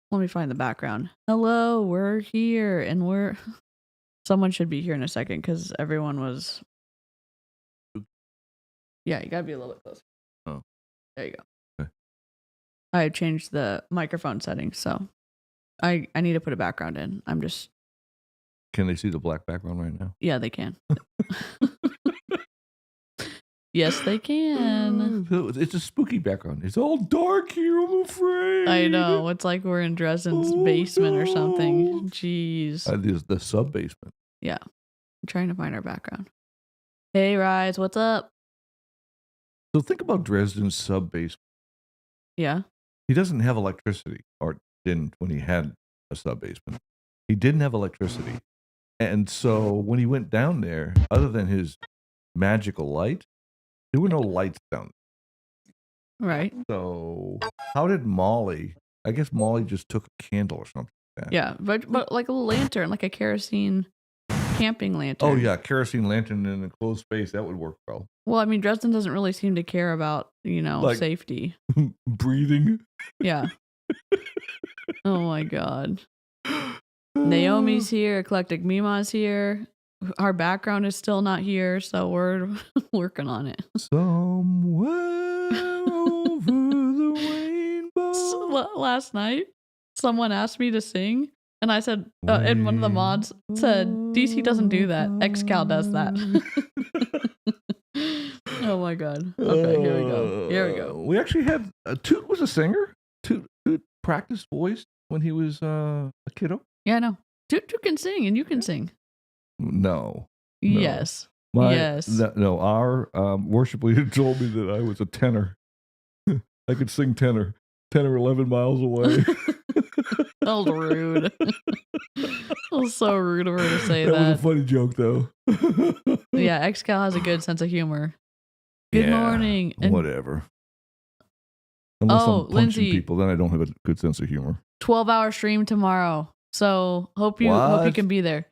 Let me find the background. Hello, we're here, and we're. Someone should be here in a second because everyone was. Yeah, you gotta be a little bit closer. Oh, there you go. okay. I changed the microphone settings, so I need to put a background in. I'm just. Can they see the black background right now? Yeah, they can. Yes, they can. It's a spooky background. It's all dark here, I'm afraid. I know. It's like we're in Dresden's basement or something. Jeez. The sub-basement. Yeah. I'm trying to find our background. Hey, Rise, what's up? So think about Dresden's sub-basement. Yeah. He doesn't have electricity, or didn't when he had a sub-basement. He didn't have electricity. And so when he went down there, other than his magical light, there were no lights down there. Right. So how did Molly, I guess Molly just took a candle or something like that. Yeah, but like a little lantern, like a kerosene camping lantern. Oh, yeah, kerosene lantern in a closed space, that would work well. Well, I mean, Dresden doesn't really seem to care about, like, safety. Breathing. Yeah. Oh, my God. Naomi's here. Eclectic Mima's here. Our background is still not here, so we're working on it. Somewhere over the rainbow. So, last night, someone asked me to sing, and I said, and one of the mods said, DC doesn't do that. Xcal does that. Oh my God. Okay, here we go. Here we go. We actually had Toot was a singer. Toot practiced voice when he was a kiddo. Yeah, I know. Toot can sing, and you can sing. No. Yes. Yes. No, our worship leader told me that I was a tenor. I could sing tenor 10 or 11 miles away. That was rude. That was so rude of her to say that. That was a funny joke, though. Yeah, Xcal has a good sense of humor. Good morning. And whatever. Unless I'm punching Lindsay, people, then I don't have a good sense of humor. 12-hour stream tomorrow. So hope you can be there.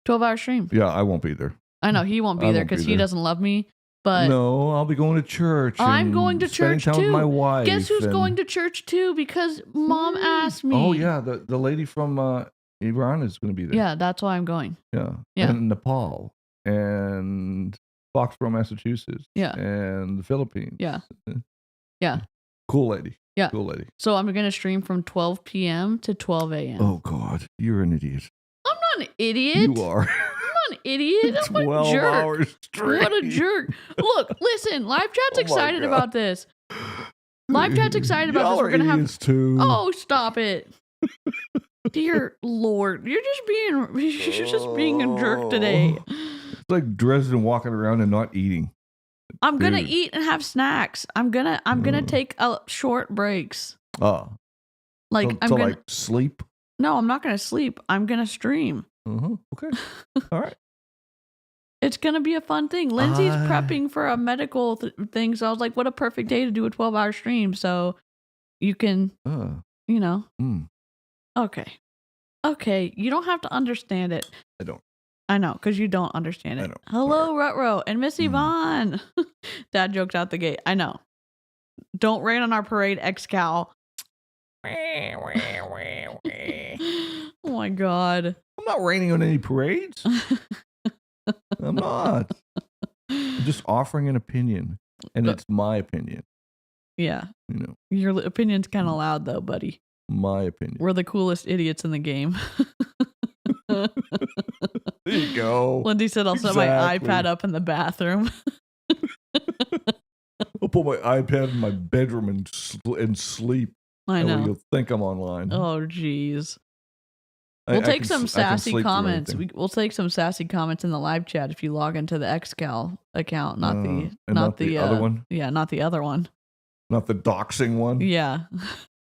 12-hour stream. Yeah, I won't be there. I know he won't be there because he doesn't love me. But no, I'll be going to church. I'm going to church too. With my wife. Guess who's going to church too? Because Mom asked me. Oh yeah, the lady from Iran is going to be there. Yeah, that's why I'm going. Yeah. And Nepal and Foxborough, Massachusetts. Yeah. And the Philippines. Yeah. Yeah. Cool lady. Yeah. Cool lady. So I'm going to stream from 12 p.m. to 12 a.m. Oh God, you're an idiot. I'm not an idiot. You are. I'm an idiot. I'm 12 a jerk. hours straight. What a jerk. Look, listen, live chat's excited about this. Live chat's excited about this. We're going to have too. Oh, stop it. Dear Lord, you're just being a jerk today. It's like Dresden walking around and not eating. I'm going to eat and have snacks. I'm going to take short breaks. Oh. Like I'm going to sleep? No, I'm not going to sleep. I'm going to stream. Okay. All right. It's going to be a fun thing. Lindsay's prepping for a medical thing. So I was like, what a perfect day to do a 12-hour stream. So you can, Okay. You don't have to understand it. I don't. I know, because you don't understand it. I don't. Hello, Rutro and Miss Yvonne. Dad joked out the gate. I know. Don't rain on our parade, Xcal. Oh my God. I'm not raining on any parades. I'm not. I'm just offering an opinion. And it's my opinion. Yeah. Your opinion's kind of loud though, buddy. My opinion. We're the coolest idiots in the game. There you go. Lindsay said I'll set my iPad up in the bathroom. I'll put my iPad in my bedroom and sleep. I know. You'll think I'm online. Oh, jeez. We'll take some sassy comments. We'll take some sassy comments in the live chat if you log into the Xcal account, not the other one. Yeah, not the other one. Not the doxing one. Yeah.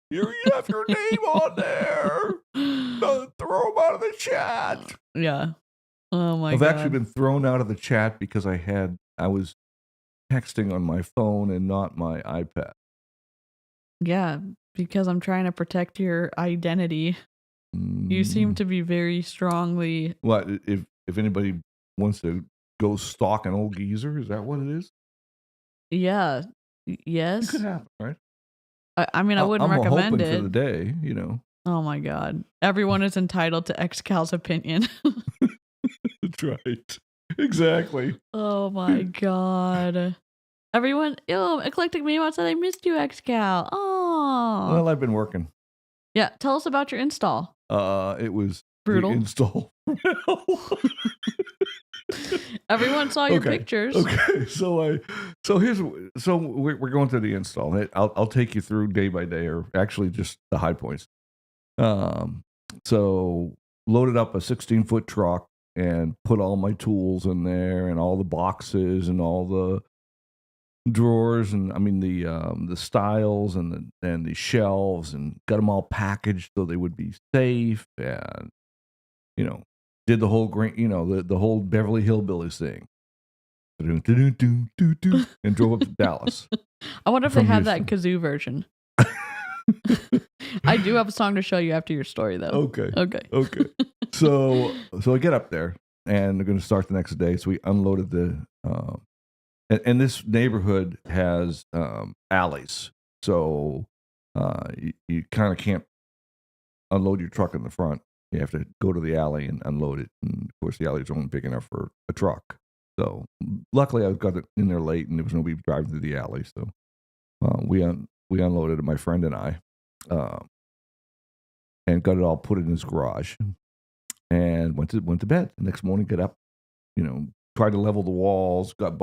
You have your name on there. Throw them out of the chat. Yeah. Oh my God. I've actually been thrown out of the chat because I was texting on my phone and not my iPad. Yeah, because I'm trying to protect your identity. You seem to be very strongly. What if anybody wants to go stalk an old geezer? Is that what it is? Yeah. Yes. It could happen, right? I mean, I wouldn't recommend it for the day, Oh my god. Everyone is entitled to Xcal's opinion. That's right. Exactly. Oh my god. Everyone, ew, Eclectic Meme said I missed you, Xcal. Oh. Well, I've been working. Yeah, tell us about your install. It was Brutal. the install. Everyone saw your pictures. Okay, so we're going through the install. I'll take you through day by day, or actually just the high points. So loaded up a 16-foot truck and put all my tools in there and all the boxes and all the drawers and the stiles and the shelves, and got them all packaged so they would be safe, and did the whole the whole Beverly Hillbillies thing, and drove up to Dallas. I wonder if they have that kazoo version. I do have a song to show you after your story, though. Okay. So I get up there, and they're going to start the next day. So we unloaded and this neighborhood has alleys. So you kind of can't unload your truck in the front. You have to go to the alley and unload it. And of course, the alley's only big enough for a truck. So luckily, I got it in there late, and there was nobody driving through the alley. So we unloaded it, my friend and I, and got it all put in his garage, and went to bed. The next morning, get up, tried to level the walls. Got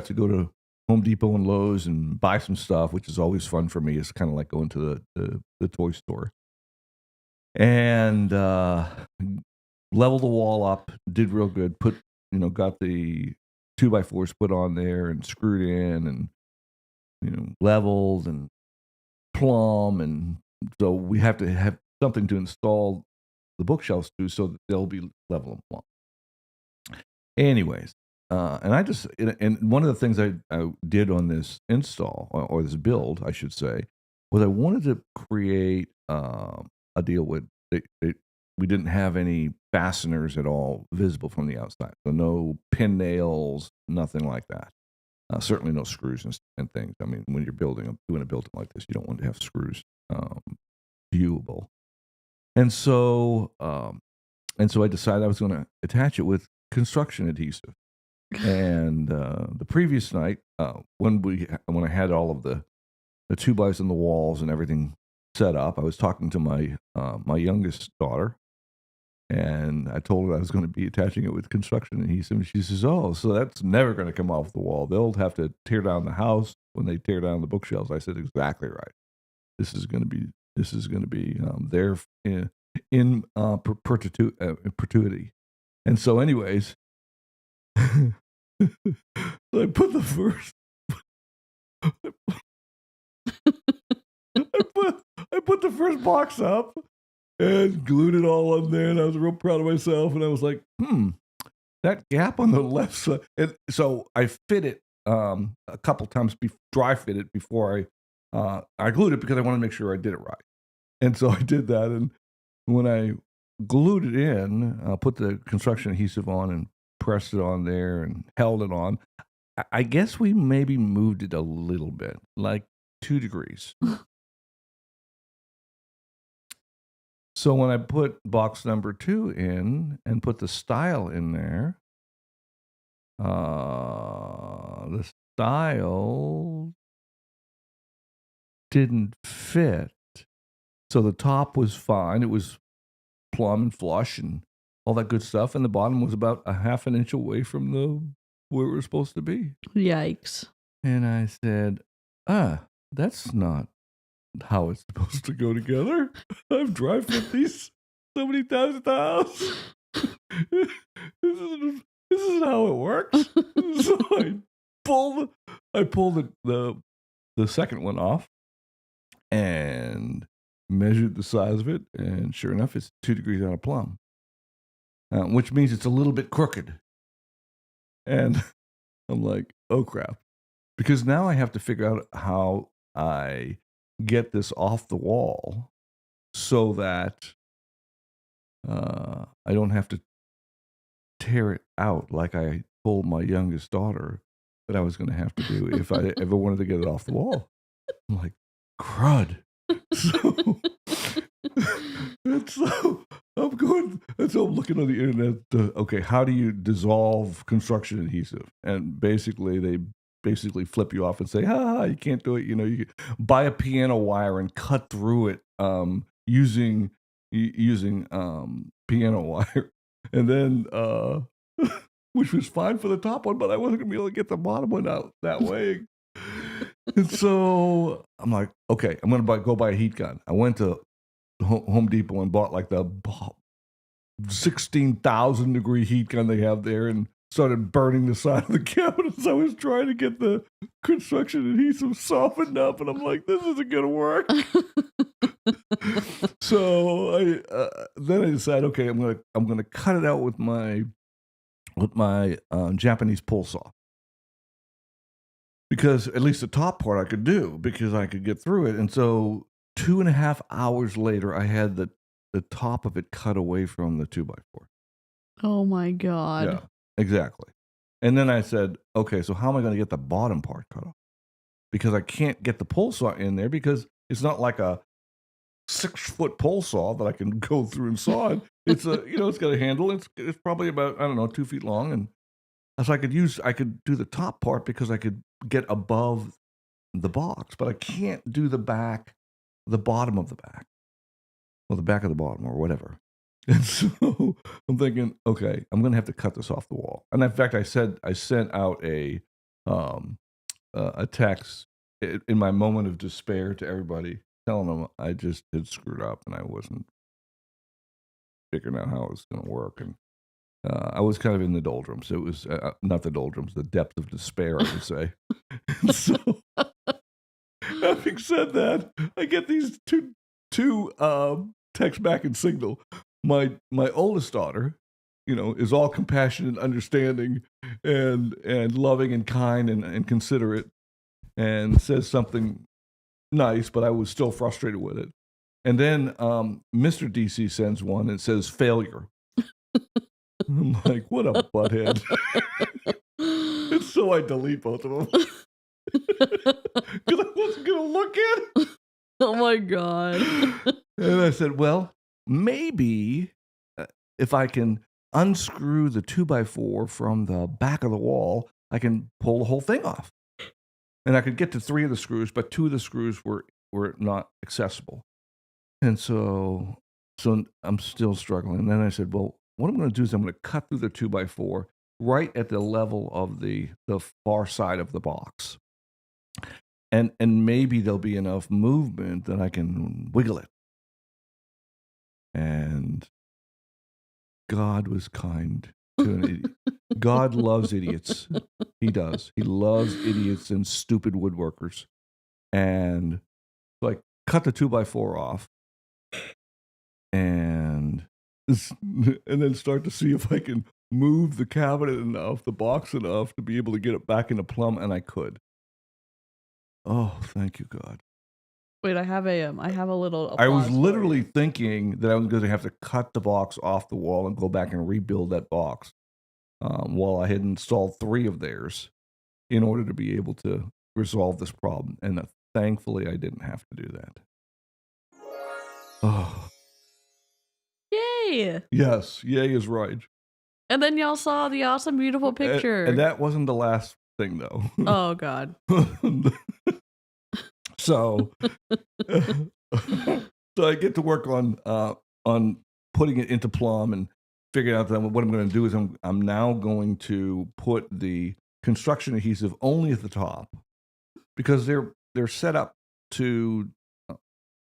to go to Home Depot and Lowe's and buy some stuff, which is always fun for me. It's kind of like going to the toy store. And leveled the wall up, did real good. Got the 2x4s put on there and screwed in, and leveled and plumb, and so we have to have something to install the bookshelves to, so that they'll be level and plumb. Anyways, and one of the things I did on this install, or this build, I should say, was I wanted to create a deal with we didn't have any fasteners at all visible from the outside. So no pin nails, nothing like that. Certainly no screws and things. I mean, when you're doing a building like this, you don't want to have screws viewable. And so I decided I was going to attach it with construction adhesive. And the previous night, when I had all of the 2x in the walls and everything set up, I was talking to my youngest daughter, and I told her I was going to be attaching it with construction adhesive. And she says, "Oh, so that's never going to come off the wall. They'll have to tear down the house when they tear down the bookshelves." I said, "Exactly right. This is going to be there in perpetuity." And so, anyways, so I put the first. I put the first box up and glued it all on there, and I was real proud of myself. And I was like, that gap on the left side. And so I fit it a couple times, dry fit it before I glued it, because I wanted to make sure I did it right. And so I did that. And when I glued it in, put the construction adhesive on and pressed it on there and held it on, I guess we maybe moved it a little bit, like 2 degrees. So when I put box number 2 in and put the style in there, the style didn't fit. So the top was fine. It was plumb and flush and all that good stuff. And the bottom was about a half an inch away from where it was supposed to be. Yikes. And I said, that's not how it's supposed to go together. I've dry fit these so many times at the house. This isn't how it works. So I pulled the second one off and measured the size of it, and sure enough, it's 2 degrees out of plumb, which means it's a little bit crooked. And I'm like, oh crap, because now I have to figure out how I get this off the wall so that I don't have to tear it out like I told my youngest daughter that I was going to have to do if I ever wanted to get it off the wall. I'm like, crud. And so and so I'm looking on the internet. Okay, how do you dissolve construction adhesive? And basically, they basically flip you off and say, you can't do it. You know, you buy a piano wire and cut through it using piano wire, and then which was fine for the top one, but I wasn't gonna be able to get the bottom one out that way. And so I'm like, okay, I'm gonna go buy a heat gun. I went to Home Depot and bought like the 16,000 degree heat gun they have there and started burning the side of the cabinet as I was trying to get the construction adhesive softened up. And I'm like, this isn't going to work. So then I decided, okay, I'm gonna cut it out with my Japanese pull saw, because at least the top part I could do because I could get through it. And so 2.5 hours later, I had the top of it cut away from the 2x4. Oh my God. Yeah, exactly. And then I said, okay, so how am I going to get the bottom part cut off? Because I can't get the pole saw in there because it's not like a 6-foot pole saw that I can go through and saw it. It's it's got a handle. It's probably about, I don't know, 2 feet long. And so I could do the top part because I could get above the box, but I can't do the bottom of the back, or the back of the bottom, or whatever. And so I'm thinking, okay, I'm gonna have to cut this off the wall. And in fact, I sent out a text in my moment of despair to everybody, telling them I just had screwed up and I wasn't figuring out how it was gonna work. And I was kind of in the doldrums. It was not the doldrums, the depth of despair, I would say. And so, having said that, I get these two texts back in Signal. My oldest daughter, is all compassion and understanding and loving and kind and considerate, and says something nice, but I was still frustrated with it. And then Mr. DC sends one and says failure. I'm like, what a butthead. And so I delete both of them. Because I wasn't going to look at it. Oh my God. And I said, well, maybe if I can unscrew the 2x4 from the back of the wall, I can pull the whole thing off. And I could get to 3 of the screws, but 2 of the screws were not accessible. And so I'm still struggling. And then I said, well, what I'm going to do is I'm going to cut through the 2x4 right at the level of the far side of the box. And maybe there'll be enough movement that I can wiggle it. And God was kind to an idiot. God loves idiots. He does. He loves idiots and stupid woodworkers. And so I cut the 2x4 off and then start to see if I can move the cabinet enough, the box enough, to be able to get it back into plumb, and I could. Oh, thank you, God. Wait, I have a little I was applause for literally you. thinking that I was going to have to cut the box off the wall and go back and rebuild that box, while I had installed 3 of theirs in order to be able to resolve this problem. And thankfully, I didn't have to do that. Oh, Yay! yes, yay is right. And then y'all saw the awesome, beautiful picture. And that wasn't the last thing, though. Oh God. So, so I get to work on putting it into plumb and figuring out that what I'm going to do is I'm now going to put the construction adhesive only at the top, because they're set up to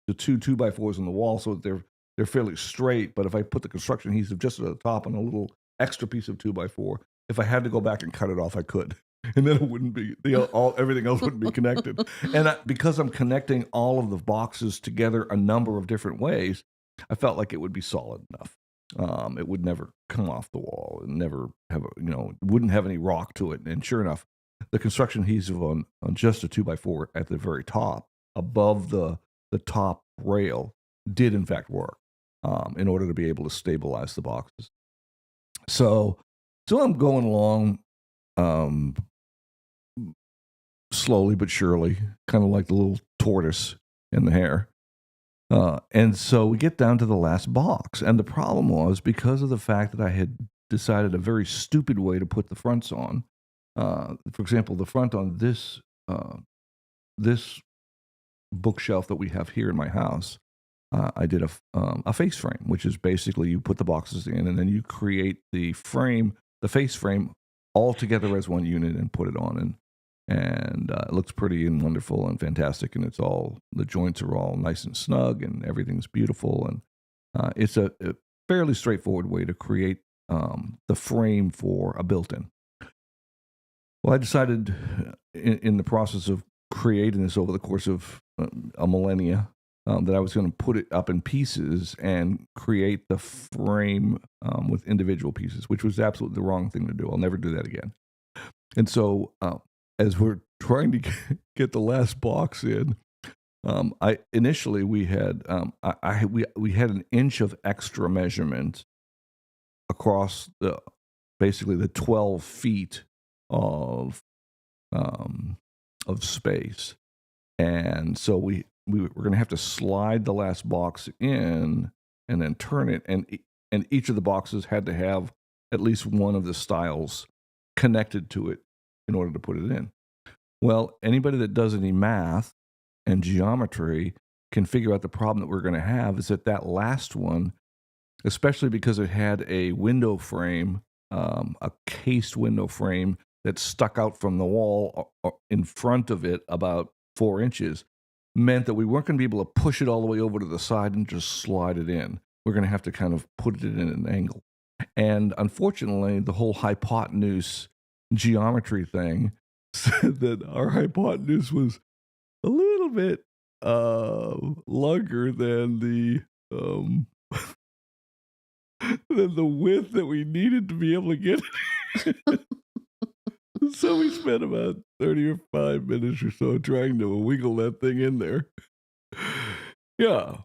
the 2 2x4s in the wall, so they're fairly straight. But if I put the construction adhesive just at the top on a little extra piece of 2x4, if I had to go back and cut it off, I could. And then it wouldn't be everything else wouldn't be connected. And because I'm connecting all of the boxes together a number of different ways, I felt like it would be solid enough. It would never come off the wall and never have wouldn't have any rock to it. And sure enough, the construction adhesive on just a 2x4 at the very top, above the top rail, did in fact work, in order to be able to stabilize the boxes. So I'm going along, slowly but surely, kind of like the little tortoise in the hare. And so we get down to the last box. And the problem was because of the fact that I had decided a very stupid way to put the fronts on. For example, the front on this bookshelf that we have here in my house, I did a face frame, which is basically you put the boxes in and then you create the frame, the face frame, all together as one unit and put it on. And it looks pretty and wonderful and fantastic. And the joints are all nice and snug and everything's beautiful. And it's a fairly straightforward way to create the frame for a built-in. Well, I decided in the process of creating this over the course of a millennia that I was going to put it up in pieces and create the frame with individual pieces, which was absolutely the wrong thing to do. I'll never do that again. And so as we're trying to get the last box in, initially we had we had an inch of extra measurement across basically the 12 feet of space, and so we were going to have to slide the last box in and then turn it, and each of the boxes had to have at least one of the stiles connected to it in order to put it in. Well, anybody that does any math and geometry can figure out the problem that we're going to have is that last one, especially because it had a window frame, a cased window frame that stuck out from the wall in front of it about 4 inches, meant that we weren't going to be able to push it all the way over to the side and just slide it in. We're going to have to kind of put it in an angle. And unfortunately, the whole hypotenuse geometry thing said that our hypotenuse was a little bit longer than the than the width that we needed to be able to get it. So we spent about 30 or 5 minutes or so trying to wiggle that thing in there. Yeah.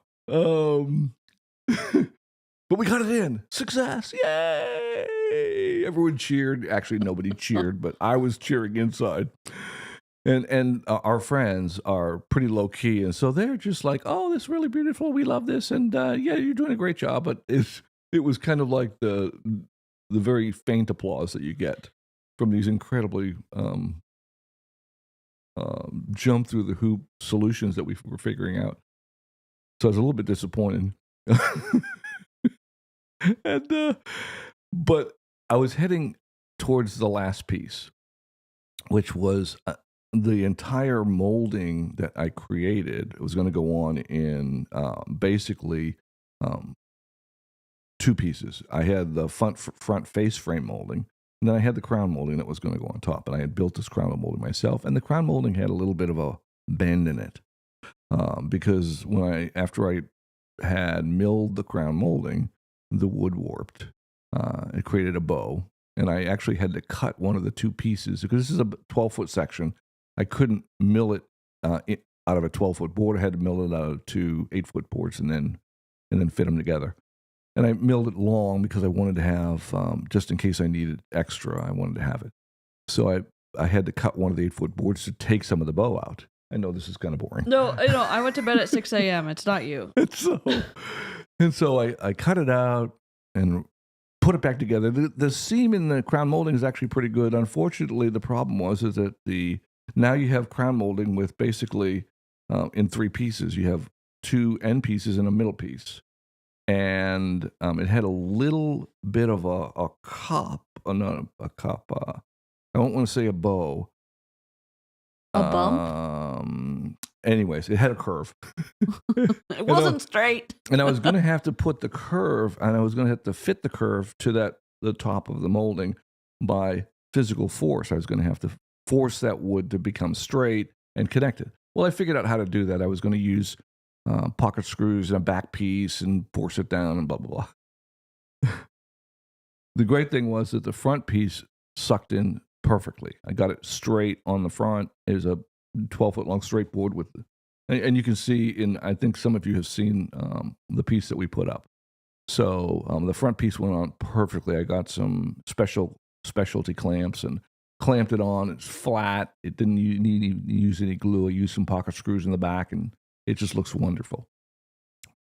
But we got it in. Success. Yay! Everyone cheered. Actually, nobody cheered, but I was cheering inside. And our friends are pretty low key, and so they're just like, "Oh, this is really beautiful. We love this, and yeah, you're doing a great job." But it was kind of like the very faint applause that you get from these incredibly jump through the hoop solutions that we were figuring out. So I was a little bit disappointed. And but I was heading towards the last piece, which was the entire molding that I created was going to go on in basically 2 pieces. I had the front face frame molding, and then I had the crown molding that was going to go on top. And I had built this crown molding myself, and the crown molding had a little bit of a bend in it because after I had milled the crown molding, the wood warped. It created a bow, and I actually had to cut one of the 2 pieces because this is a 12-foot section. I couldn't mill it out of a 12-foot board. I had to mill it out of 2 8-foot boards and then fit them together. And I milled it long because I wanted to have, just in case I needed extra, I wanted to have it. So I had to cut one of the 8-foot boards to take some of the bow out. I know this is kind of boring. No, I went to bed at 6 a.m. It's not you. And so I cut it out and put it back together. The seam in the crown molding is actually pretty good. Unfortunately, the problem is that now you have crown molding with basically in 3 pieces. You have 2 end pieces and a middle piece. And it had a little bit of a cup, not a cup. I don't want to say a bow. A bump? Anyways, it had a curve. It wasn't straight. And I was going to have to put the curve, and I was going to have to fit the curve to the top of the molding by physical force. I was going to have to force that wood to become straight and connected. Well, I figured out how to do that. I was going to use pocket screws and a back piece and force it down and blah, blah, blah. The great thing was that the front piece sucked in perfectly. I got it straight on the front. It was a 12-foot long straight board and you can see I think some of you have seen the piece that we put up. So the front piece went on perfectly. I got some specialty clamps and clamped it on. It's flat. It didn't need to use any glue. I used some pocket screws in the back, and it just looks wonderful.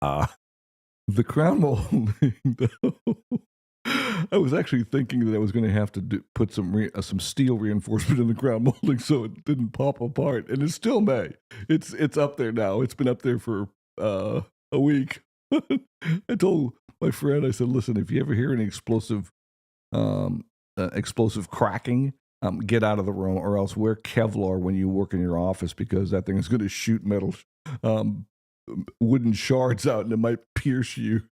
The crown molding, though, I was actually thinking that I was going to have to put some steel reinforcement in the crown molding so it didn't pop apart, and it still may. It's up there now. It's been up there for a week. I told my friend, I said, "Listen, if you ever hear any explosive cracking, get out of the room, or else wear Kevlar when you work in your office because that thing is going to shoot metal." Wooden shards out and it might pierce you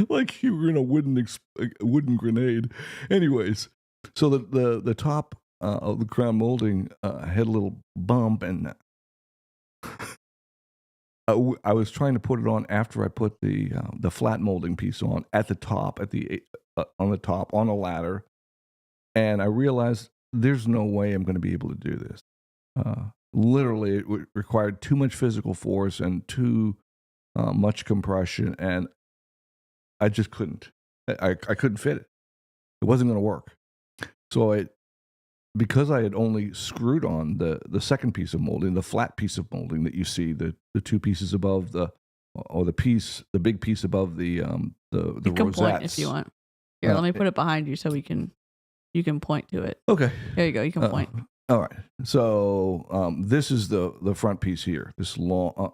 like you were in a wooden grenade. Anyways, so the top of the crown molding had a little bump, and I was trying to put it on after I put the flat molding piece on at the top, on the top on a ladder, and I realized there's no way I'm going to be able to do this. Literally, it required too much physical force and too much compression, and I just couldn't. I couldn't fit it. It wasn't going to work. So because I had only screwed on the second piece of molding, the flat piece of molding that you see, the two pieces above the big piece above the You can point if you want. Here, let me put it behind you so you can point to it. Okay. There you go. You can point. All right. So this is the front piece here. This long.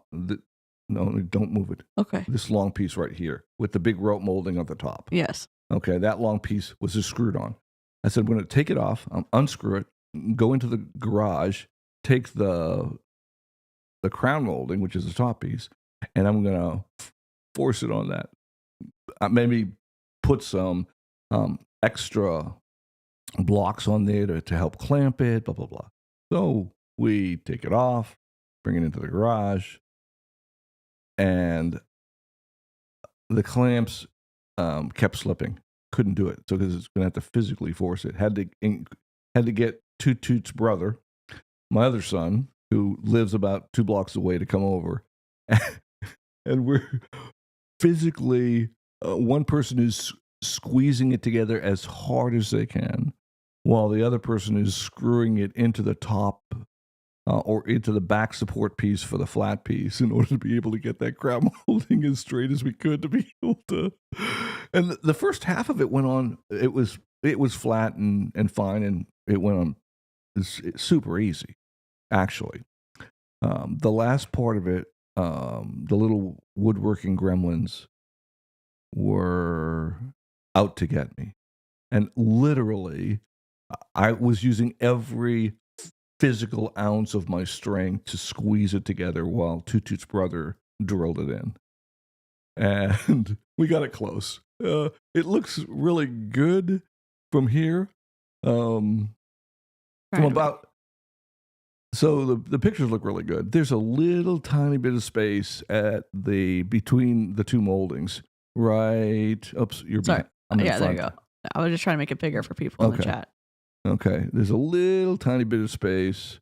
No, don't move it. Okay. This long piece right here with the big rope molding at the top. Yes. Okay, that long piece was just screwed on. I said, I'm going to take it off, unscrew it, go into the garage, take the crown molding, which is the top piece, and I'm going to force it on that. Maybe put some extra blocks on there to help clamp it, blah, blah, blah. So we take it off, bring it into the garage, and the clamps kept slipping. Couldn't do it. So because it's going to have to physically force it. Had to get Toot's brother, my other son, who lives about 2 blocks away, to come over. And we're physically, one person is squeezing it together as hard as they can, while the other person is screwing it into the top or into the back support piece for the flat piece in order to be able to get that crown molding as straight as we could to be able to. And the first half of it went on. It was flat and fine, and it went on. It's super easy, actually. The last part of it, the little woodworking gremlins were out to get me. And literally, I was using every physical ounce of my strength to squeeze it together while Toot's brother drilled it in. And we got it close. It looks really good from here. From about... So the pictures look really good. There's a little tiny bit of space between the two moldings. Right. Oops, you're sorry. Yeah, there you go. I was just trying to make it bigger for people in the chat. Okay. There's a little tiny bit of space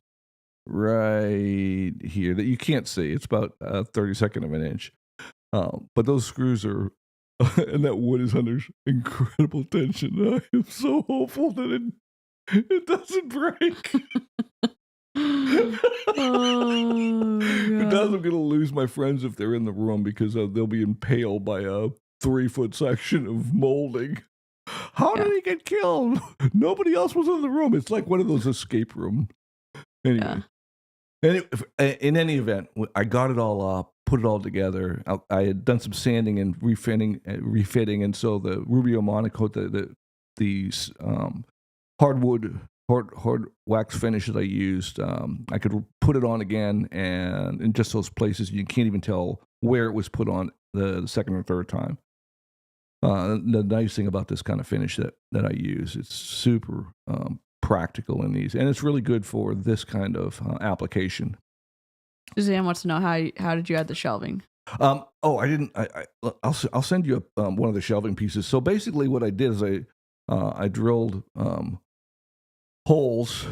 right here that you can't see. It's about 32nd of an inch. But those screws are, and that wood is under incredible tension. I am so hopeful that it doesn't break. Oh, because I'm going to lose my friends if they're in the room because they'll be impaled by a 3-foot section of molding. How did he get killed? Nobody else was in the room. It's like one of those escape rooms. Anyway. In any event, I got it all up, put it all together. I had done some sanding and refitting, and so the Rubio Monocoat, the hard wax finish that I used, I could put it on again, and in just those places you can't even tell where it was put on the second or third time. The nice thing about this kind of finish that I use, it's super practical in these, and it's really good for this kind of application. Suzanne wants to know how did you add the shelving? I didn't. I'll send you one of the shelving pieces. So basically, what I did is I drilled holes,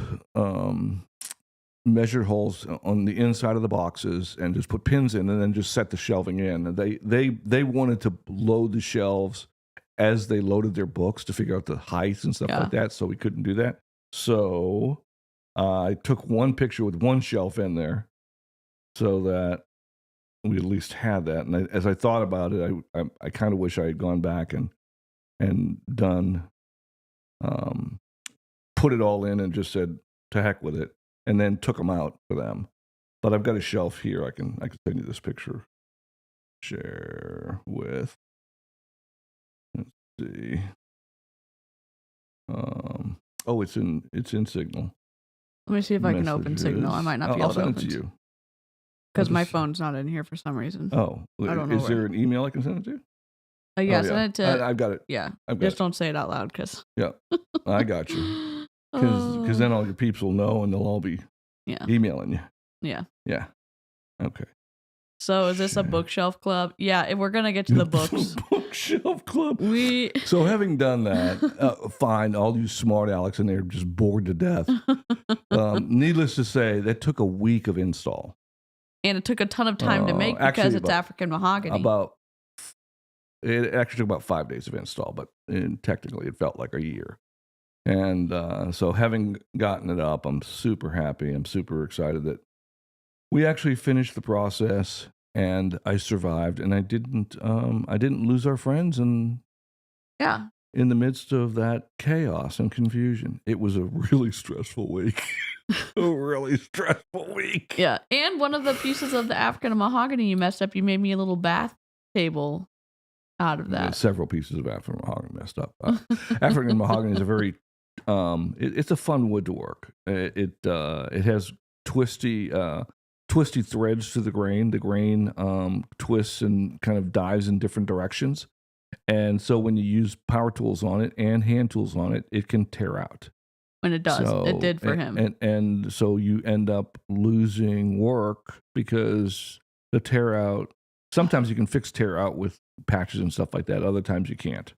measured holes on the inside of the boxes, and just put pins in, and then just set the shelving in. And they wanted to load the shelves as they loaded their books to figure out the heights and stuff like that. So we couldn't do that. So I took one picture with one shelf in there, so that we at least had that. And as I thought about it, I kind of wish I had gone back and done, put it all in and just said to heck with it, and then took them out for them. But I've got a shelf here. I can send you this picture. Share with. Let's see. It's in Signal. Let me see if I can open Signal. I might not be able to open I'll send it to you. because my phone's not in here for some reason. Oh, I don't know. Is there an email I can send it to? Yeah, send it to. I've got it. Yeah, just don't say it out loud, because. Yeah, I got you. Because then all your peeps will know, and they'll all be emailing you. Yeah. Yeah. Okay. So is this a bookshelf club? Yeah, if we're gonna get to the books. Bookshelf club. We. So having done that, fine. All you smart Alex in there just bored to death. Needless to say, that took a week of install. And it took a ton of time to make because it's African mahogany. It actually took about 5 days of install, but technically it felt like a year. And so having gotten it up, I'm super happy. I'm super excited that we actually finished the process, and I survived, and I didn't lose our friends in the midst of that chaos and confusion. It was a really stressful week. A really stressful week. Yeah, and one of the pieces of the African mahogany you messed up, you made me a little bath table out of that. Several pieces of African mahogany messed up. African mahogany is a very it's a fun wood to work. It has twisty threads to the grain. The grain twists and kind of dives in different directions. And so when you use power tools on it and hand tools on it, it can tear out. When it does. It did for him. And so you end up losing work because the tear out, sometimes you can fix tear out with patches and stuff like that. Other times you can't.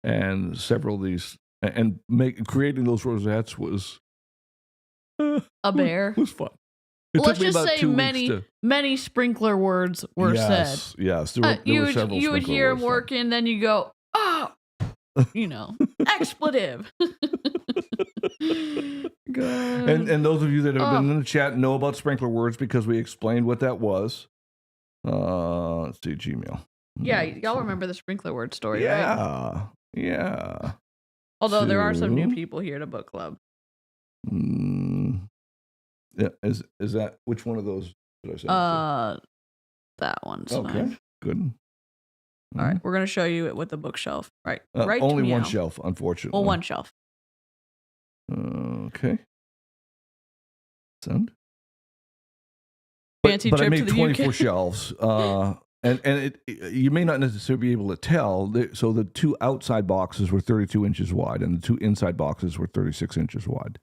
And several of these, and creating those rosettes was a bear. Was fun. Let's just say many sprinkler words were said. Yes, there were several. You would hear him working, then you go, oh, expletive. God. And those of you that have been in the chat know about sprinkler words because we explained what that was. Let's see, Gmail. Yeah, y'all remember the sprinkler word story, right? Yeah. Although there are some new people here to book club. Yeah, is that which one of those did I send? That one's okay. Fine. Good. All right, we're gonna show you it with the bookshelf, right? Only one shelf, unfortunately. Well, one shelf. Okay. Send. Fancy but trip I made to the 24 UK. shelves, and you may not necessarily be able to tell. So the two outside boxes were 32 inches wide, and the two inside boxes were 36 inches wide.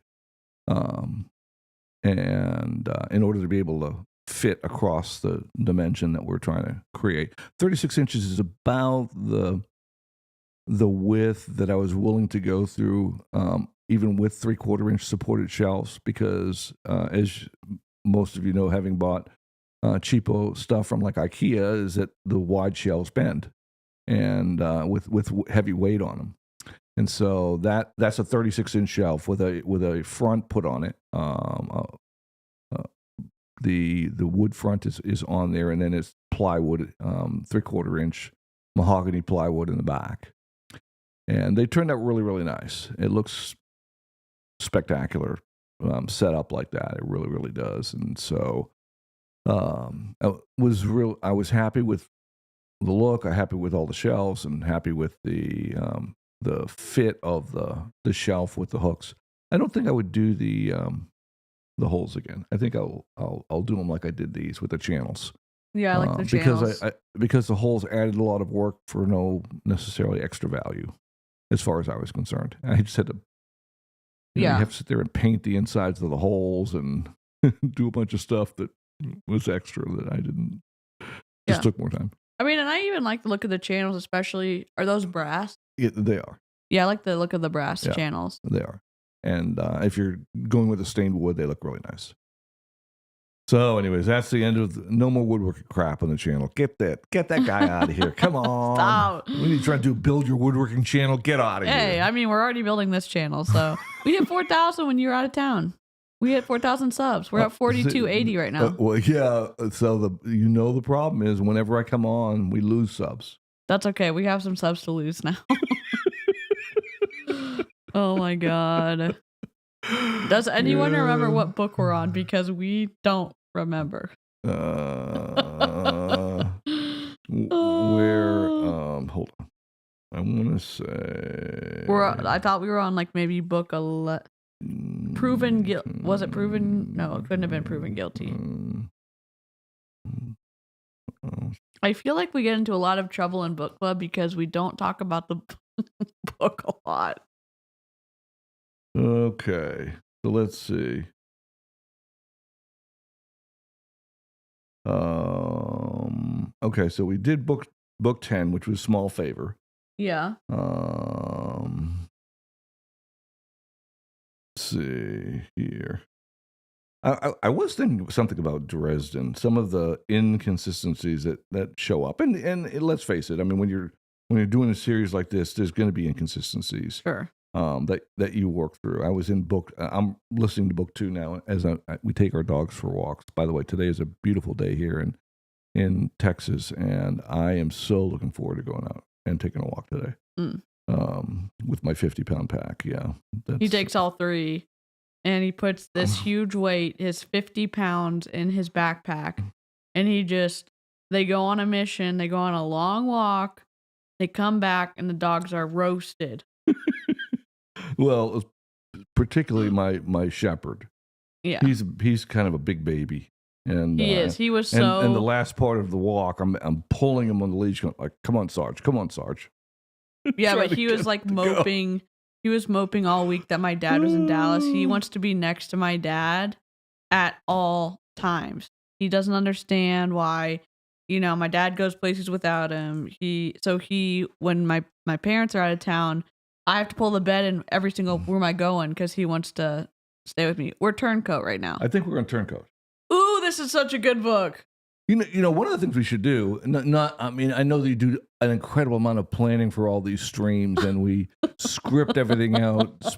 And in order to be able to fit across the dimension that we're trying to create, 36 inches is about the width that I was willing to go through, even with 3/4 inch supported shelves, because as most of you know, having bought cheapo stuff from like IKEA, is that the wide shelves bend, and with heavy weight on them. And so that's a 36-inch shelf with a front put on it. The wood front is on there, and then it's plywood, 3/4 inch mahogany plywood in the back. And they turned out really, really nice. It looks spectacular set up like that. It really, really does. And so I was happy with the look. I'm happy with all the shelves, and happy with the fit of the shelf with the hooks. I don't think I would do the holes again. I think I'll do them like I did these with the channels. Yeah, I like the channels. Because the holes added a lot of work for no necessarily extra value, as far as I was concerned. I just had to. You have to sit there and paint the insides of the holes and do a bunch of stuff that was extra that I didn't. Just took more time. I mean, and I even like the look of the channels, especially. Are those brass? Yeah, they are. Yeah, I like the look of the brass channels. They are. And if you're going with a stained wood, they look really nice. So anyways, that's the end of no more woodworking crap on the channel. Get that guy out of here. Come on. Stop. When you try to build your woodworking channel, get out of here. Hey, I mean, we're already building this channel, so we hit 4,000 when you were out of town. We hit 4,000 subs. We're at 4,280 right now. Well, yeah. So the problem is whenever I come on, we lose subs. That's okay. We have some subs to lose now. Oh my god. Does anyone remember what book we're on? Because we don't remember. Hold on. I want to say I thought we were on like maybe book 11. Proven guilt. Was it proven? No, it couldn't have been proven guilty. I feel like we get into a lot of trouble in book club because we don't talk about the book a lot. Okay, so let's see. Okay, so we did book 10, which was Small Favor. Yeah. Let's see here. I was thinking something about Dresden, some of the inconsistencies that show up, and let's face it. I mean, when you're doing a series like this, there's going to be inconsistencies. Sure. That you work through. I was in book. I'm listening to book 2 now as we take our dogs for walks. By the way, today is a beautiful day here in Texas, and I am so looking forward to going out and taking a walk today. With my 50-pound pack. Yeah, he takes all 3, and he puts this huge weight, his 50 pounds, in his backpack, and they go on a mission. They go on a long walk. They come back, and the dogs are roasted. Well, particularly my shepherd. Yeah, he's kind of a big baby, and he is. He was and the last part of the walk, I'm pulling him on the leash, going like, "Come on, Sarge! Come on, Sarge!" Yeah, but he was like moping. He was moping all week that my dad was in Dallas. He wants to be next to my dad at all times. He doesn't understand why, my dad goes places without him. When my parents are out of town, I have to pull the bed in every single room I go in because he wants to stay with me. We're turncoat right now. I think we're on turncoat. Ooh, this is such a good book. One of the things we should do, I know that you do an incredible amount of planning for all these streams, and we script everything out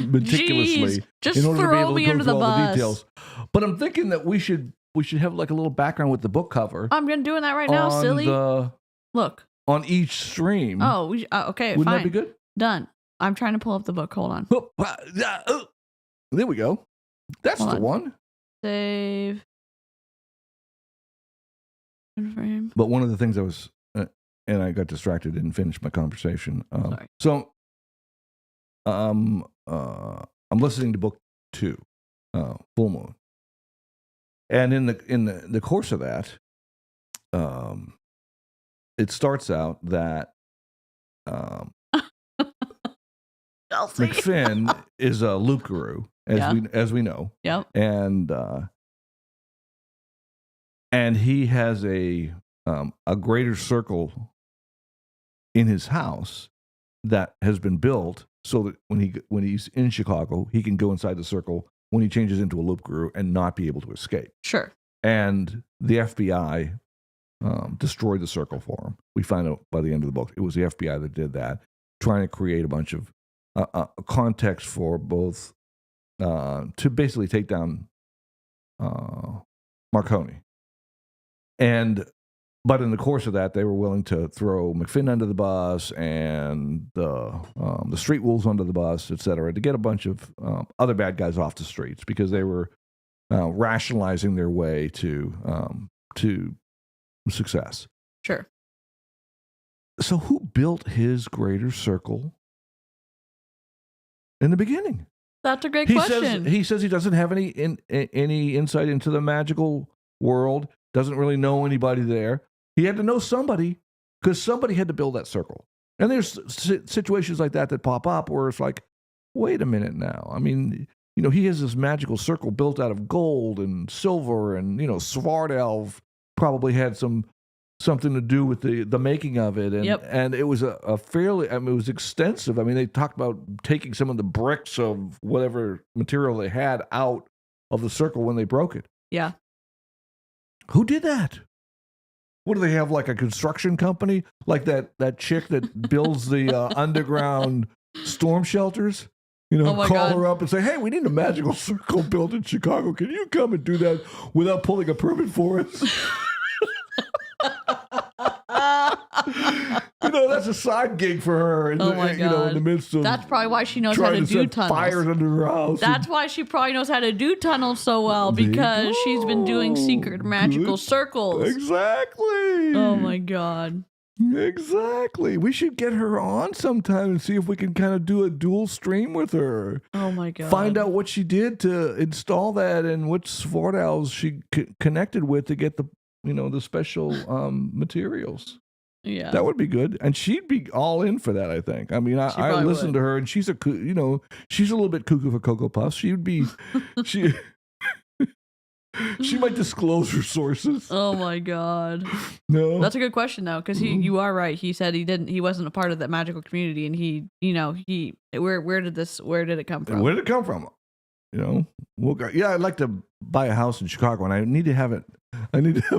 meticulously. Jeez, just in order throw to be me able to under go the through all the bus. details. But I'm thinking that we should have like a little background with the book cover. I'm doing that right now, silly. Look. On each stream. Oh, okay, Wouldn't fine. that be good? Done. I'm trying to pull up the book. Hold on. There we go. That's the one. Save. Frame. But one of the things I was, and I got distracted, didn't finish my conversation. Sorry. So, I'm listening to book 2, Full Moon, and in the course of that, it starts out that McFinn is a loop guru, as we know. Yep. And he has a greater circle in his house that has been built so that when he's in Chicago, he can go inside the circle when he changes into a loop guru and not be able to escape. Sure. And the FBI destroyed the circle for him. We find out by the end of the book it was the FBI that did that, trying to create a bunch of context for both to basically take down Marconi. But in the course of that, they were willing to throw McFinn under the bus and the street wolves under the bus, et cetera, to get a bunch of other bad guys off the streets because they were rationalizing their way to success. Sure. So who built his greater circle in the beginning? That's a great question. He says he doesn't have any insight into the magical world, doesn't really know anybody there. He had to know somebody because somebody had to build that circle. And there's situations like that pop up where it's like, wait a minute now. I mean, he has this magical circle built out of gold and silver, and, Svartalv probably had something to do with the making of it. And, yep. And it was a fairly, it was extensive. I mean, they talked about taking some of the bricks of whatever material they had out of the circle when they broke it. Yeah. Who did that? What do they have, like a construction company? Like that chick that builds the underground storm shelters? You Oh my call God. her up and say, hey, we need a magical circle built in Chicago. Can you come and do that without pulling a permit for us? That's a side gig for her. Oh my God. In the midst of That's probably why she knows how trying to do set tunnels. fires under her house. That's why she probably knows how to do tunnels so well, There you because she's been doing go. secret magical Good. circles. Exactly. Oh my God. Exactly. We should get her on sometime and see if we can kind of do a dual stream with her. Oh my God. Find out what she did to install that and what Svordals she connected with to get the special materials. Yeah. That would be good, and she'd be all in for that. I think. I mean, I listened to her, and she's she's a little bit cuckoo for Cocoa Puffs. She'd be she might disclose her sources. Oh my God. No, That's a good question though, because you are right. He said he wasn't a part of that magical community, and where did it come from? Where did it come from? I'd like to buy a house in Chicago, and I need to have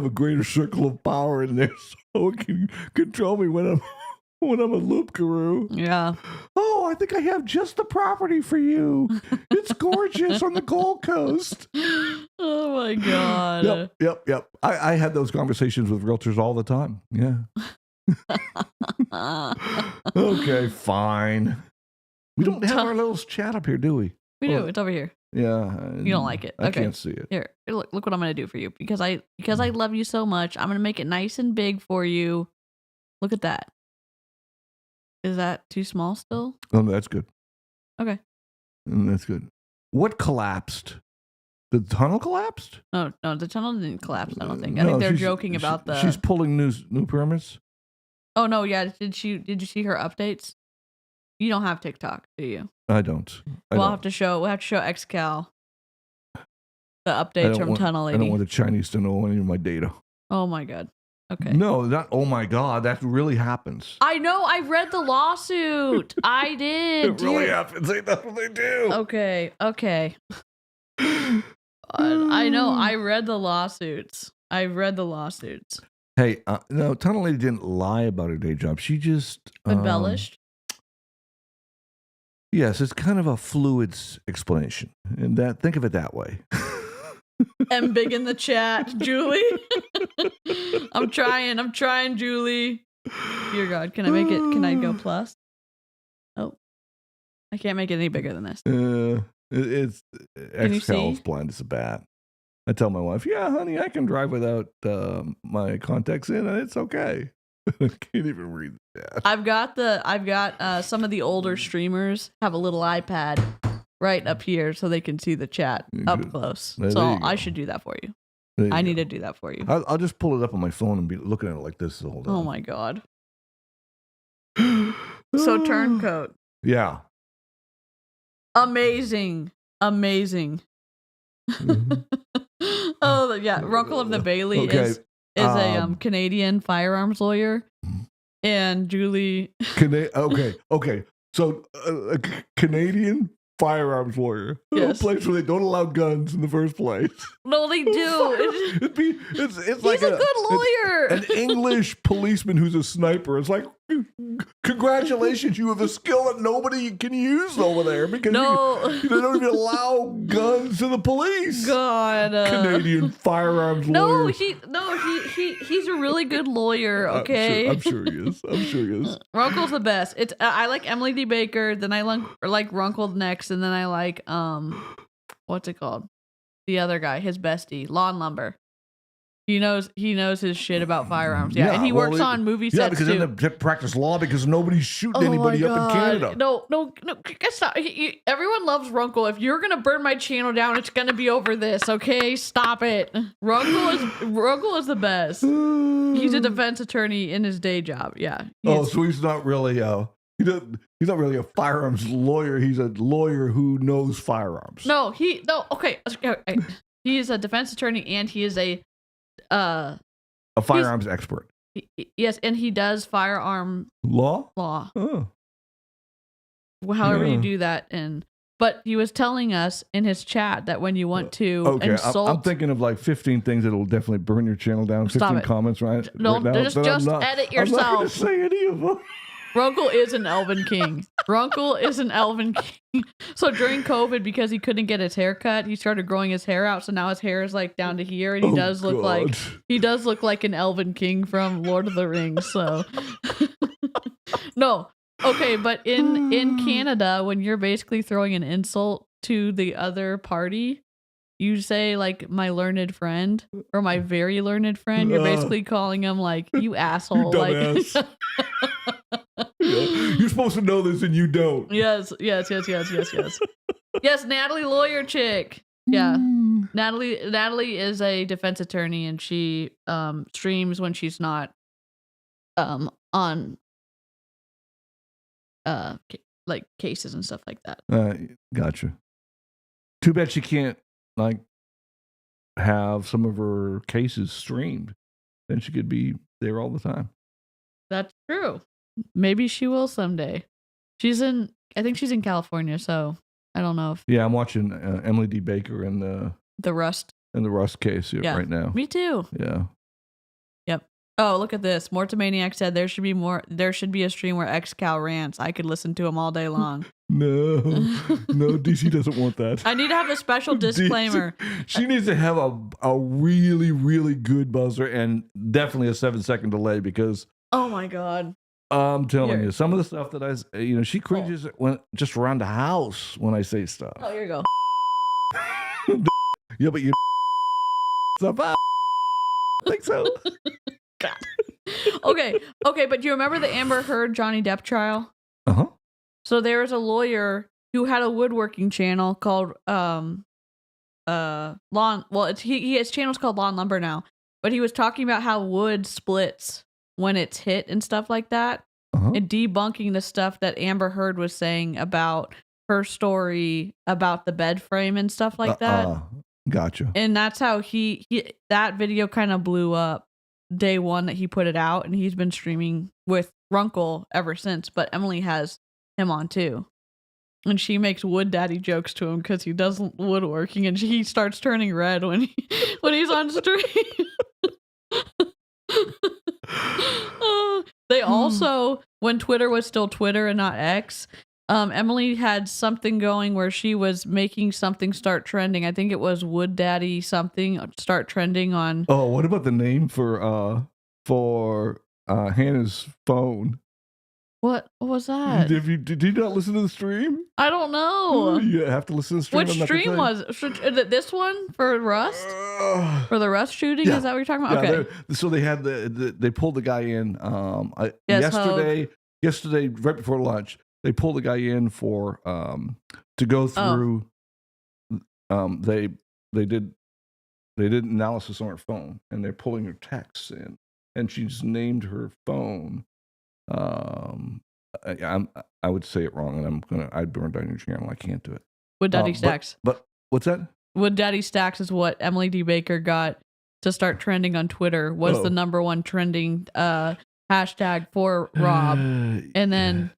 a greater circle of power in there so it can control me when I'm a loop guru. Yeah. Oh, I think I have just the property for you. It's gorgeous on the Gold Coast. Oh my God. Yep. I had those conversations with realtors all the time. Yeah. Okay, fine. We don't have our little chat up here, do we? We do. It's over here. Yeah. You don't like it. I Okay. can't see it. Here, look what I'm gonna do for you, because I love you so much. I'm gonna make it nice and big for you. Look at that. Is that too small still? Oh, that's good. Okay. That's good. What collapsed? The tunnel collapsed? No, the tunnel didn't collapse. I don't think. I think they're joking about the. She's pulling new permits. Oh no! Yeah. Did you see her updates? You don't have TikTok, do you? I don't. We'll have to show Xcal the updates from Tunnel Lady. I don't want the Chinese to know any of my data. Oh my God. Okay. No, not oh my God. That really happens. I know. I read the lawsuit. I did. It really happens. That's what they do. Okay. I know. I read the lawsuits. Hey, no, Tunnel Lady didn't lie about her day job. She just Embellished. Yes, it's kind of a fluid explanation, and think of it that way. M big in the chat, Julie. I'm trying, Julie. Dear God, can I make it? Can I go plus? Oh, I can't make it any bigger than this. It's Xcal's blind as a bat. I tell my wife, "Yeah, honey, I can drive without my contacts in, and it's okay." I can't even read that. I've got some of the older streamers have a little iPad right up here so they can see the chat up close. So I should do that for you. I need to do that for you. I'll just pull it up on my phone and be looking at it like this the whole time. Oh my God. So turncoat. Yeah. Amazing. Mm-hmm. Oh yeah, Runkle of the Bailey is a Canadian firearms lawyer, and Julie. Okay. So a Canadian firearms lawyer. Yes. A place where they don't allow guns in the first place. No, they do. It's like He's a good lawyer. An English policeman who's a sniper. It's like, congratulations, you have a skill that nobody can use over there because they don't even allow guns to the police. God, Canadian firearms lawyer. He's a really good lawyer. Okay, I'm sure he is. Runkle's the best. I like Emily D. Baker. Then I like Runkle next, and then I like what's it called? The other guy, his bestie, Lawn Lumber. He knows his shit about firearms. Yeah, and he works on movie sets too. Yeah, because then they practice law because nobody's shooting anybody up in Canada. No, stop. Everyone loves Runkle. If you're gonna burn my channel down, it's gonna be over this. Okay, stop it. Runkle is the best. He's a defense attorney in his day job. Yeah. So he's not really he's not really a firearms lawyer. He's a lawyer who knows firearms. Okay. He is a defense attorney and he is a firearms expert. Yes, and he does firearm law. Oh. However you do that, but he was telling us in his chat that when you want to insult, I'm thinking of like 15 things that will definitely burn your channel down. 15 comments, right? No, right now, just edit yourself. I'm not going to say any of them. Runkle is an Elven King. Runkle is an Elven King. So during COVID, because he couldn't get his hair cut, he started growing his hair out. So now his hair is like down to here, and he does look like an Elven King from Lord of the Rings. So no, okay, but in Canada, when you're basically throwing an insult to the other party, you say like my learned friend or my very learned friend. You're basically calling him like you asshole, you dumbass. like. You're supposed to know this and you don't. Yes. Yes, Natalie lawyer chick. Yeah. Natalie is a defense attorney, and she streams when she's not on like cases and stuff like that. Gotcha. Too bad she can't like have some of her cases streamed. Then she could be there all the time. That's true. Maybe she will someday. I think she's in California, so I don't know if. Yeah, I'm watching Emily D. Baker and the Rust case right now. Me too. Yeah. Yep. Oh, look at this. Mortomaniac said there should be a stream where Xcal rants. I could listen to him all day long. No, DC doesn't want that. I need to have a special disclaimer. She needs to have a really, really good buzzer and definitely a 7-second delay because. Oh my God. I'm telling you, some of the stuff that she cringes when just around the house when I say stuff. Oh, here you go. Yeah, but you stuff. I think so. God. Okay, but do you remember the Amber Heard Johnny Depp trial? Uh-huh. So there was a lawyer who had a woodworking channel called Lawn. Well, he has channels called Lawn Lumber now, but he was talking about how wood splits when it's hit and stuff like that, and debunking the stuff that Amber Heard was saying about her story about the bed frame and stuff like that. Gotcha. And that's how he that video kind of blew up day one that he put it out, and he's been streaming with Runkle ever since. But Emily has him on too, and she makes wood daddy jokes to him because he does woodworking, and he starts turning red when he's on stream. They also, when Twitter was still Twitter and not X, Emily had something going where she was making something start trending. I think it was Wood Daddy something start trending on. Oh, what about the name for Hannah's phone? What was that? Did you not listen to the stream? I don't know. You have to listen to the stream. Which stream was it? This one for Rust? For the Rust shooting? Yeah. Is that what you're talking about? Yeah, okay. So they had they pulled the guy in yesterday right before lunch. They pulled the guy in for to go through. They did analysis on her phone, and they're pulling her texts in, and she's named her phone. I would say it wrong, and I'd burn down your channel. I can't do it. Wood Daddy Stacks. But what's that? Wood Daddy Stacks is what Emily D. Baker got to start trending on Twitter. Was the number one trending hashtag for Rob, and then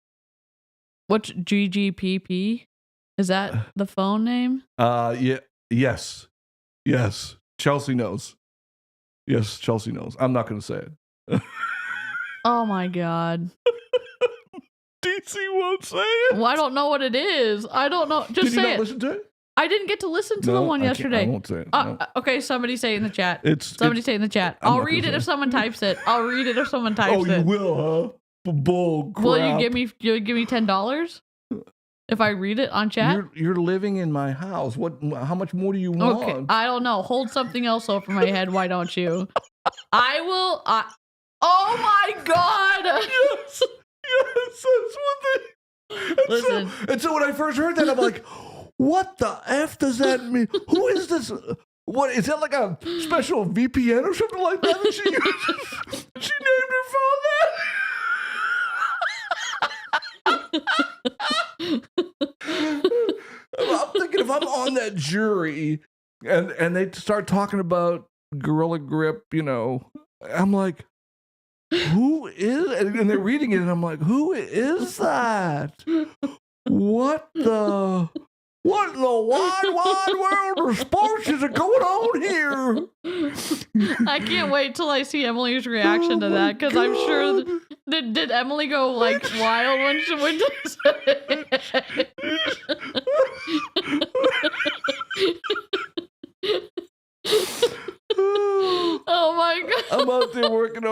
what's GGPP? Is that the phone name? Yes. Chelsea knows. Yes, Chelsea knows. I'm not going to say it. Oh my God. DC won't say it. Well, I don't know what it is. I don't know. Just say it. Did you not listen to it? I didn't get to listen to the one yesterday. I won't say it. No. Okay, somebody say it in the chat. Say it in the chat. I'll read it if someone types it. Oh, you will, huh? Bull crap. Will you give me $10 if I read it on chat? You're living in my house. How much more do you want? Okay, I don't know. Hold something else over my head. Why don't you? I will. Oh my God! Yes, that's one thing. Listen. And so when I first heard that, I'm like, what the F does that mean? Who is this? What is that, like a special VPN or something like that? She named her phone that? I'm thinking if I'm on that jury and they start talking about Gorilla Grip, I'm like, who is, and they're reading it, and I'm like, who is that? What the? What in the wide world of sports is going on here? I can't wait till I see Emily's reaction to that, because I'm sure. Did Emily go like wild when she went to say Oh my god! I'm out there working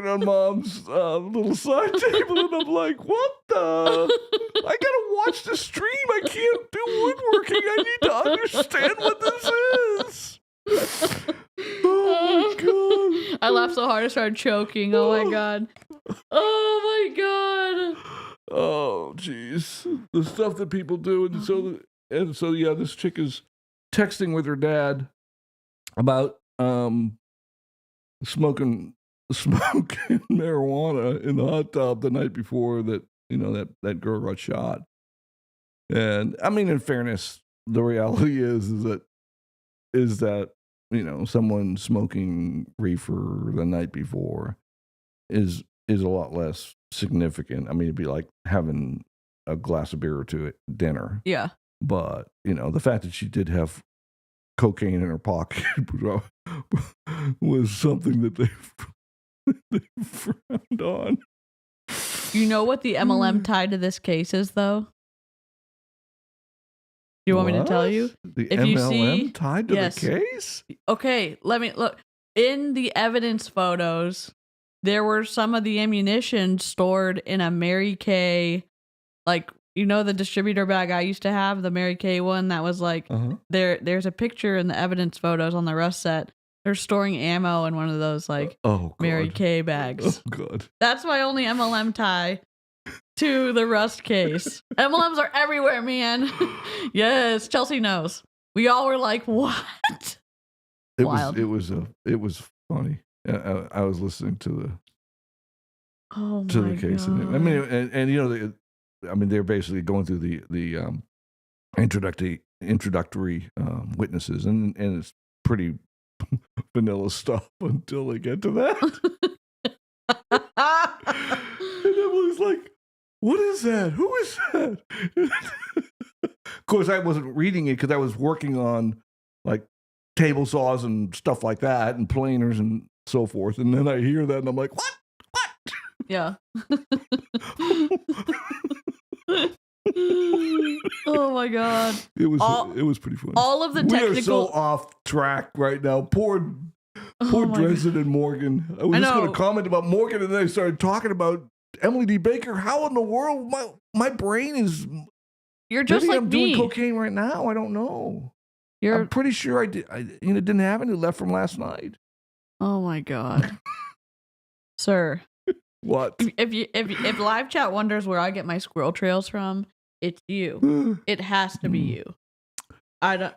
on Mom's little side table, and I'm like, "What the? I gotta watch the stream. I can't do woodworking. I need to understand what this is." Oh my god! I laughed so hard I started choking. Oh my god! Oh my god! Oh jeez, the stuff that people do, and so yeah, this chick is texting with her dad about smoking marijuana in the hot tub the night before that girl got shot. And I mean, in fairness, the reality is that someone smoking reefer the night before is a lot less significant. I mean, it'd be like having a glass of beer or two at dinner. Yeah. But the fact that she did have cocaine in her pocket was something that they frowned on. You know what the MLM tied to this case is, though? Do you want me to tell you? The MLM tied to the case? Okay, let me look. In the evidence photos, there were some of the ammunition stored in a Mary Kay, like, the distributor bag I used to have, the Mary Kay one that was like, there's a picture in the evidence photos on the Rust set. They're storing ammo in one of those Mary Kay bags. Oh, God. That's my only MLM tie to the Rust case. MLMs are everywhere, man. Yes, Chelsea knows. We all were like, what? Wild. It was funny. I was listening to the case. God. I mean, and they're basically going through the introductory witnesses, and it's pretty vanilla stuff until they get to that. And Emily's like, "What is that? Who is that?" Of course, I wasn't reading it because I was working on like table saws and stuff like that, and planers and so forth. And then I hear that, and I'm like, "What? What?" Yeah. Oh my god! It was pretty funny. All of the technical. We are so off track right now. Poor Dresden and Morgan. I was just going to comment about Morgan, and then I started talking about Emily D. Baker. How in the world my brain is? You're just like I'm doing cocaine right now. I don't know. I'm pretty sure I did. I didn't have any left from last night. Oh my god, sir. What? If live chat wonders where I get my squirrel trails from, it's you. It has to be you. I don't.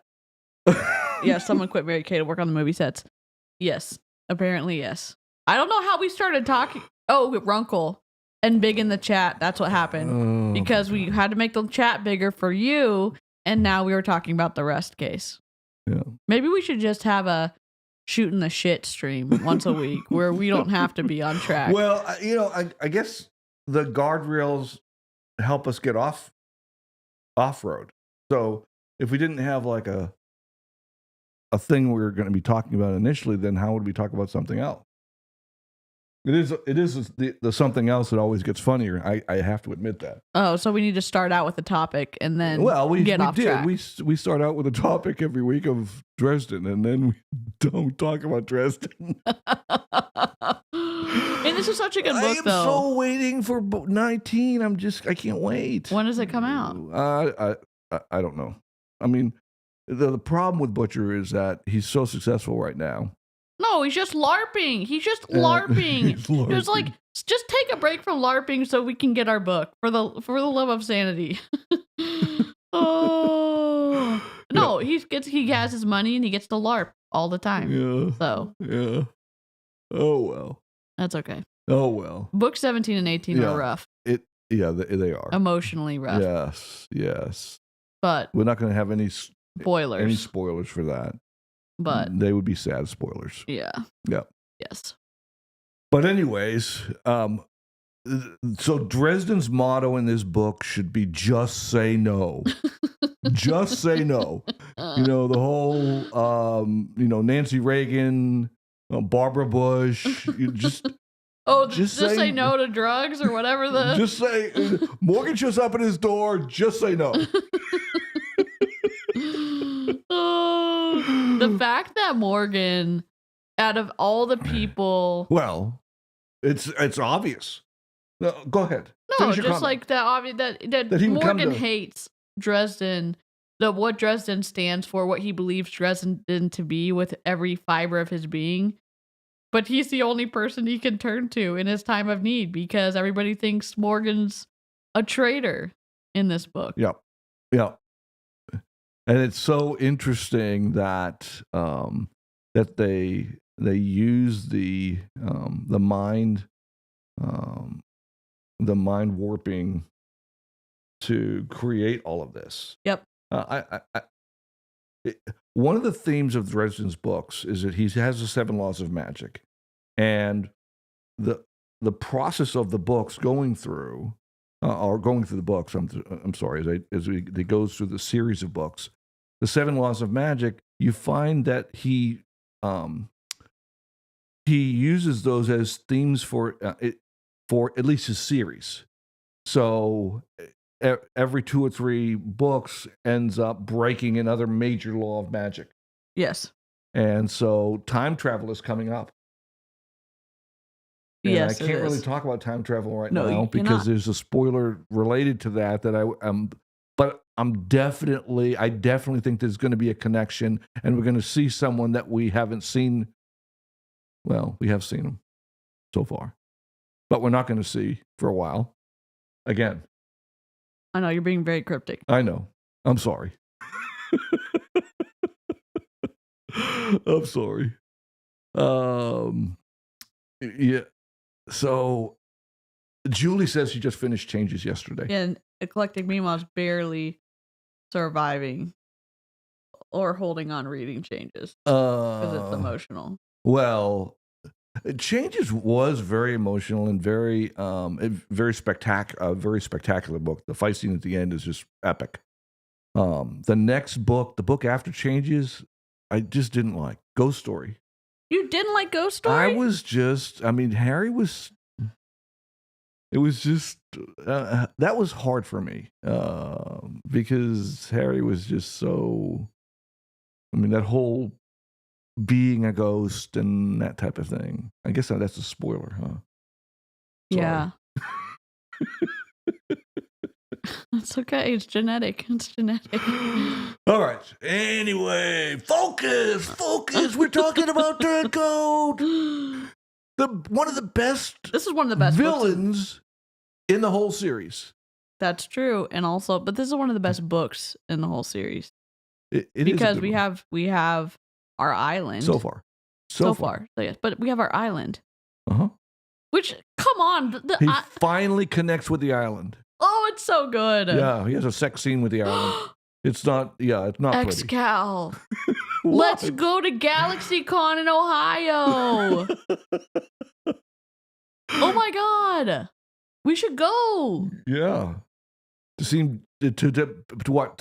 Yeah, someone quit Mary Kay to work on the movie sets. Yes, apparently yes. I don't know how we started talking. Oh, Runkle and big in the chat. That's what happened because we had to make the chat bigger for you, and now we were talking about the Rust case. Yeah. Maybe we should just have a shooting the shit stream once a week where we don't have to be on track. Well, I guess the guardrails help us get off-road. So if we didn't have like a thing we were going to be talking about initially, then how would we talk about something else? It is the something else that always gets funnier. I have to admit that. Oh, so we need to start out with a topic and then we get off track. We start out with a topic every week of Dresden, and then we don't talk about Dresden. And this is such a good book, though. I am so waiting for 19. I can't wait. When does it come out? I don't know. I mean, the problem with Butcher is that he's so successful right now. No, he's just LARPing. He's just LARPing. He's just like, just take a break from LARPing so we can get our book for the love of sanity. Oh no, he has his money and he gets to LARP all the time. Yeah. So yeah. Oh well. That's okay. Oh well. Books 17 and 18 are rough. They are emotionally rough. Yes. But we're not going to have any spoilers. Any spoilers for that. But they would be sad spoilers. Yeah. Yeah. Yes. But anyways, So Dresden's motto in this book should be just say no. Just say no. The whole, Nancy Reagan, Barbara Bush, just say no to drugs or whatever just say, Morgan shows up at his door, just say no. The fact that Morgan, out of all the people... Well, it's obvious. No, go ahead. No, just like that Morgan hates Dresden, what Dresden stands for, what he believes Dresden to be with every fiber of his being. But he's the only person he can turn to in his time of need because everybody thinks Morgan's a traitor in this book. Yep. And it's so interesting that that they use the mind warping to create all of this. Yep. One of the themes of Dresden's books is that he has the 7 laws of magic, and the process of the books going through the books. I'm sorry, as he goes through the series of books, the 7 laws of magic. You find that he uses those as themes for at least his series. So every 2 or 3 books ends up breaking another major law of magic. Yes. And so time travel is coming up. And yes, I can't really talk about time travel now because cannot. There's a spoiler related to that but I definitely think there's going to be a connection, and we're going to see someone that we haven't seen. Well, we have seen him so far, but we're not going to see for a while again. I know, you're being very cryptic. I know. I'm sorry. I'm sorry. Yeah. So Julie says she just finished Changes yesterday. And Eclectic Meanwhile is barely surviving or holding on reading Changes because it's emotional. Well, Changes was very emotional and very spectacular book. The fight scene at the end is just epic. The next book, the book after Changes, I just didn't like. Ghost Story. You didn't like Ghost Story? Harry was... It was just... that was hard for me. Because Harry was just so... that whole being a ghost and that type of thing. I guess that's a spoiler, huh? Sorry. Yeah. It's okay. It's genetic. All right. Anyway, focus. We're talking about Turncoat. One of the best. This is one of the best villains in the whole series. That's true, and also, but this is one of the best books in the whole series. It because we have our island so far. So yes, but we have our island. Which, come on, he finally connects with the island. Oh, it's so good. Yeah, he has a sex scene with the island. It's not Xcal. Let's go to GalaxyCon in Ohio. Oh my God. We should go. Yeah. To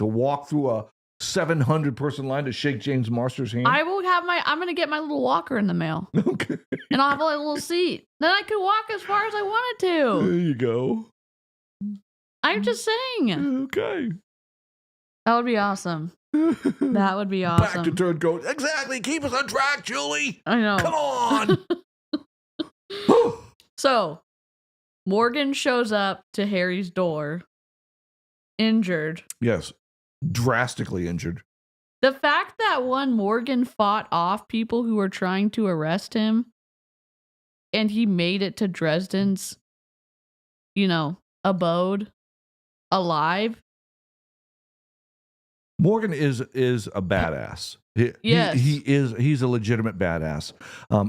walk through a 700-person line to shake James Marsters' hand. I'm going to get my little walker in the mail. Okay. And I'll have a little seat. Then I could walk as far as I wanted to. There you go. I'm just saying. Okay. That would be awesome. That would be awesome. Back to Turncoat. Exactly. Keep us on track, Julie. I know. Come on. So, Morgan shows up to Harry's door, injured. Yes. Drastically injured. The fact that Morgan fought off people who were trying to arrest him, and he made it to Dresden's, abode alive. Morgan is a badass. He's a legitimate badass.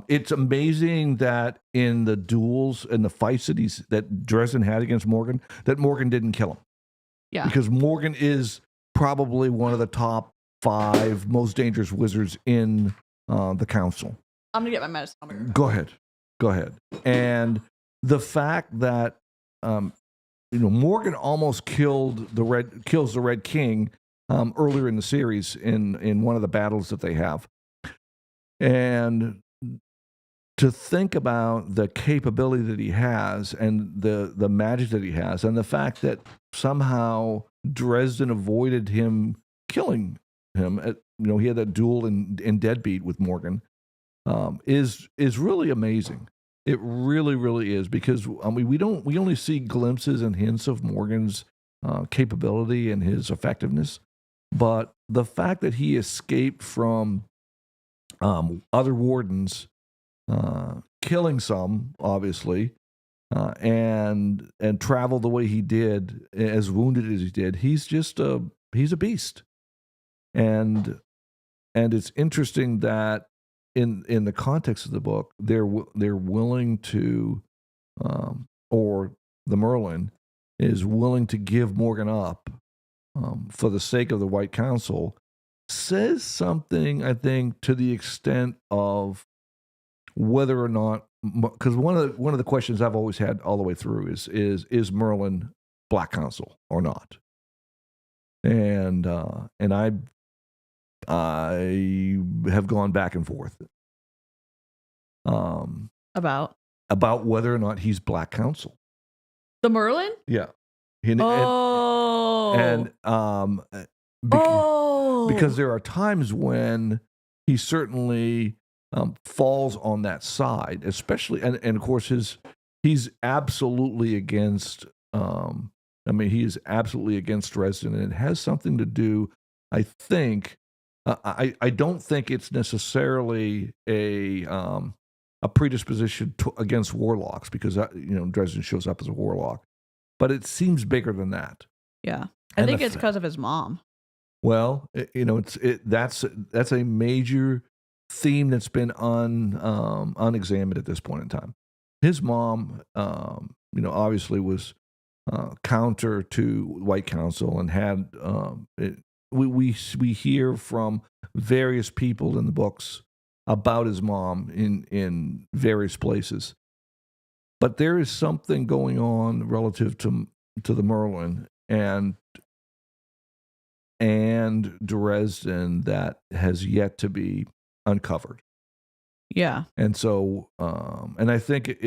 It's amazing that in the duels and the fights that Dresden had against Morgan, that Morgan didn't kill him. Yeah. Because Morgan is probably one of the top 5 most dangerous wizards in the council. I'm gonna get my medicine. Go ahead. And the fact that Morgan almost kills the Red King earlier in the series in one of the battles that they have. And to think about the capability that he has and the magic that he has and the fact that somehow Dresden avoided him killing him. He had that duel in Deadbeat with Morgan, is really amazing. It really, really is, because we only see glimpses and hints of Morgan's capability and his effectiveness, but the fact that he escaped from other wardens, killing some, obviously, and traveled the way he did, as wounded as he did, he's a beast. And it's interesting that in the context of the book, they're willing to, or the Merlin is willing to give Morgan up for the sake of the White Council, says something, I think, to the extent of whether or not, because one of the questions I've always had all the way through is Merlin Black Council or not, and I have gone back and forth about whether or not he's Black Council. The Merlin? Yeah. Because there are times when he certainly falls on that side, especially, and of course he's absolutely against. He is absolutely against Dresden, and it has something to do, I think. I don't think it's necessarily a predisposition against warlocks, because Dresden shows up as a warlock, but it seems bigger than that. Yeah, I think it's because of his mom. Well, that's a major theme that's been unexamined at this point in time. His mom, obviously was counter to White Council and had we hear from various people in the books about his mom in various places, but there is something going on relative to the Merlin and Dresden that has yet to be uncovered. Yeah. And so, and I think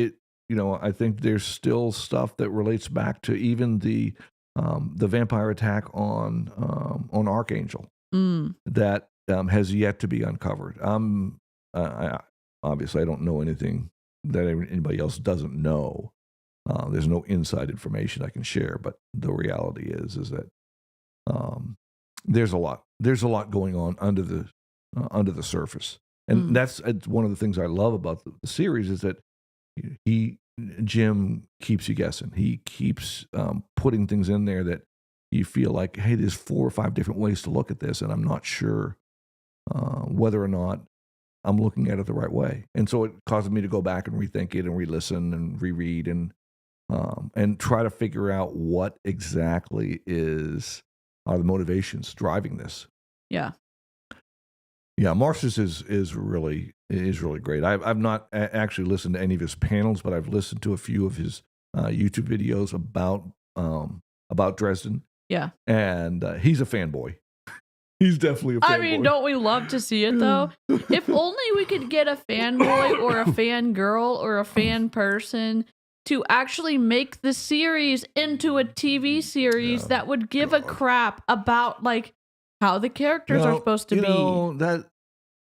I think there's still stuff that relates back to even the vampire attack on Archangel that has yet to be uncovered. Obviously I don't know anything that anybody else doesn't know. There's no inside information I can share, but the reality is that there's a lot going on under the surface, and that's one of the things I love about the series, is that Jim keeps you guessing. He keeps putting things in there that you feel like, hey, there's 4 or 5 different ways to look at this, and I'm not sure whether or not I'm looking at it the right way. And so it causes me to go back and rethink it and re-listen and reread and try to figure out what exactly are the motivations driving this. Yeah. Yeah, Marcus is really great. I've not actually listened to any of his panels, but I've listened to a few of his YouTube videos about Dresden. Yeah, and he's a fanboy. He's definitely a fanboy. I mean, don't we love to see it though? If only we could get a fanboy or a fangirl or a fan person to actually make the series into a TV series that would give a crap about like how the characters are supposed to be. That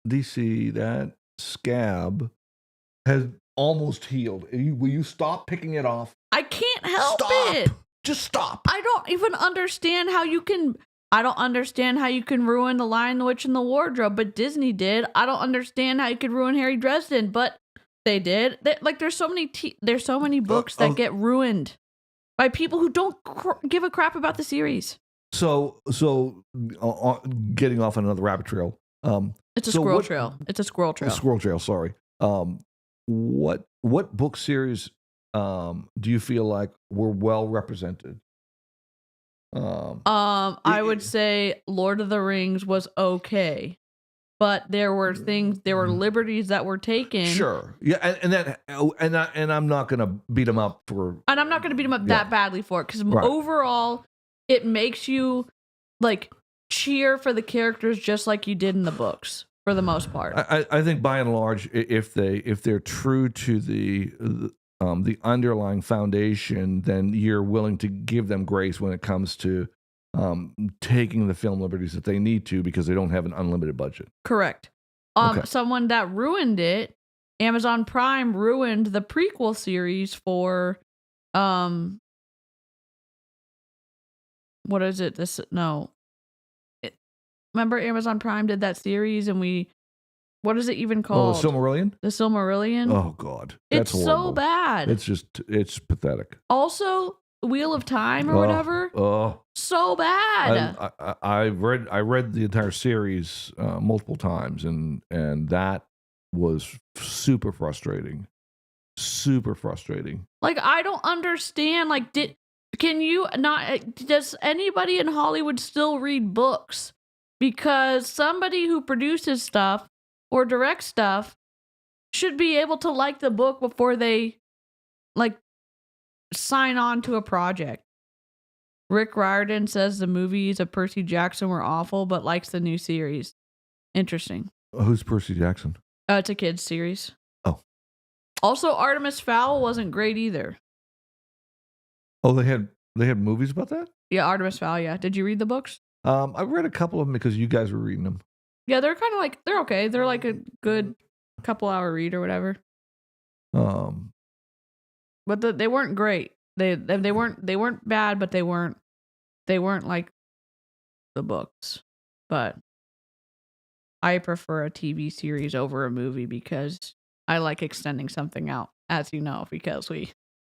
DC, that scab has almost healed. Will you stop picking it off? I can't help it. Just stop. I don't even understand how you can. I don't understand how you can ruin The Lion, the Witch, and the Wardrobe, but Disney did. I don't understand how you could ruin Harry Dresden, but they did. There's so many books that get ruined by people who don't give a crap about the series. So getting off on another rabbit trail. It's a squirrel trail. It's a squirrel trail. A squirrel trail. Sorry. What book series do you feel like were well represented? I would say Lord of the Rings was okay. but there were liberties that were taken. Sure. Yeah, and I'm not going to beat him up for. And I'm not going to beat him up that badly for it, because overall, it makes you like cheer for the characters just like you did in the books for the most part. I think by and large, if they're true to the underlying foundation, then you're willing to give them grace when it comes to taking the film liberties that they need to, because they don't have an unlimited budget. Correct. Someone that ruined it, Amazon Prime ruined the prequel series for what is it? Remember Amazon Prime did that series, and what is it even called? Oh, the Silmarillion? The Silmarillion? Oh, God. That's horrible. So bad. It's pathetic. Also, Wheel of Time or whatever. Oh. So bad. I read the entire series multiple times, and that was super frustrating. Super frustrating. Like, I don't understand. Like, does anybody in Hollywood still read books? Because somebody who produces stuff or directs stuff should be able to like the book before they like sign on to a project. Rick Riordan says the movies of Percy Jackson were awful, but likes the new series. Interesting. Who's Percy Jackson? It's a kid's series. Oh. Also, Artemis Fowl wasn't great either. Oh, they had movies about that? Yeah, Artemis Fowl, yeah. Did you read the books? I read a couple of them because you guys were reading them. Yeah, they're kind of like, they're okay. They're like a good couple-hour read or whatever. But they weren't great. They weren't bad, but they weren't like the books. But I prefer a TV series over a movie because I like extending something out, as you know, because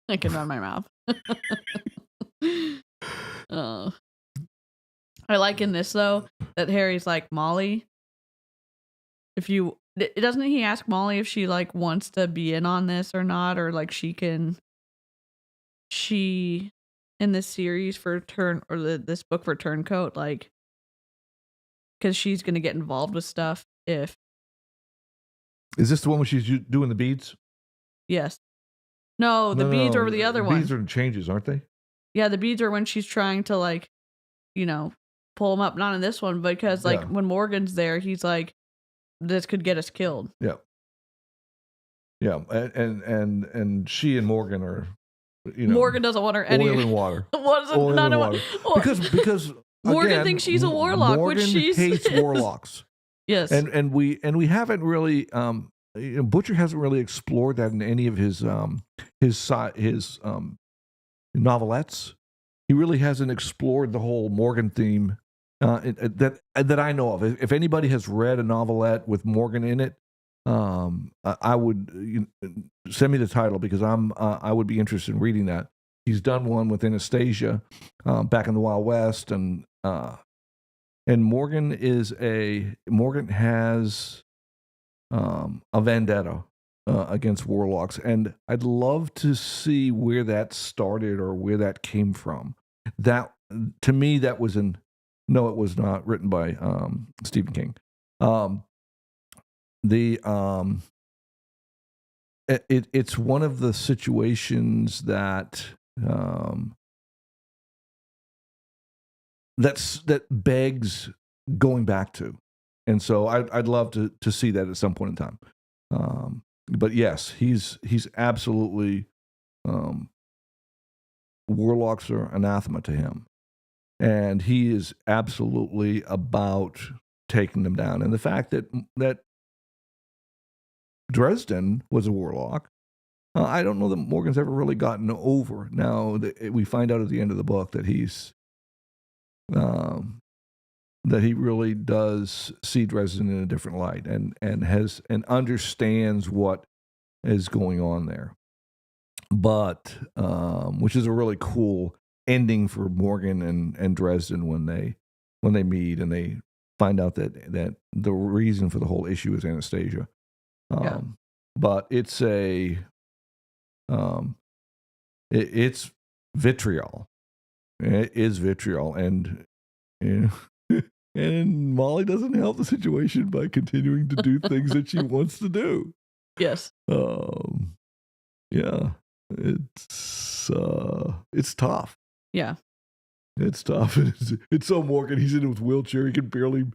I can run my mouth. I like in this though that Harry's like, Molly, doesn't he ask Molly if she like wants to be in on this or not, or like she in this series for this book for Turncoat, like, because she's gonna get involved with stuff if. Is this the one where she's doing the beads? Yes. No, the beads are the other one. Beads are the changes, aren't they? Yeah, the beads are when she's trying to like, pull them up. Not in this one, because like when Morgan's there, he's like, this could get us killed. Yeah. Yeah, and she and Morgan are, Morgan doesn't want her any oil and water. Oil and water. Because Morgan again, thinks she's a warlock, Morgan which she hates warlocks. Yes, and we haven't really Butcher hasn't really explored that in any of his novelettes. He really hasn't explored the whole Morgan theme that I know of. If anybody has read a novelette with Morgan in it, I would send me the title, because I would be interested in reading that. He's done one with Anastasia back in the Wild West, and Morgan has a vendetta against warlocks, and I'd love to see where that started or where that came from. That, to me, that was no, it was not written by Stephen King. It's one of the situations that that begs going back to, and so I'd love to see that at some point in time. But yes, he's absolutely, warlocks are anathema to him, and he is absolutely about taking them down. And the fact that Dresden was a warlock, I don't know that Morgan's ever really gotten over. Now we find out at the end of the book that that he really does see Dresden in a different light, and understands what is going on there. But which is a really cool ending for Morgan and Dresden when they meet and they find out that the reason for the whole issue is Anastasia. But it's it's vitriol. It is vitriol, and And Molly doesn't help the situation by continuing to do things that she wants to do. Yes. Yeah, it's tough. Yeah. It's tough. It's so Morgan. He's in his wheelchair. He can barely,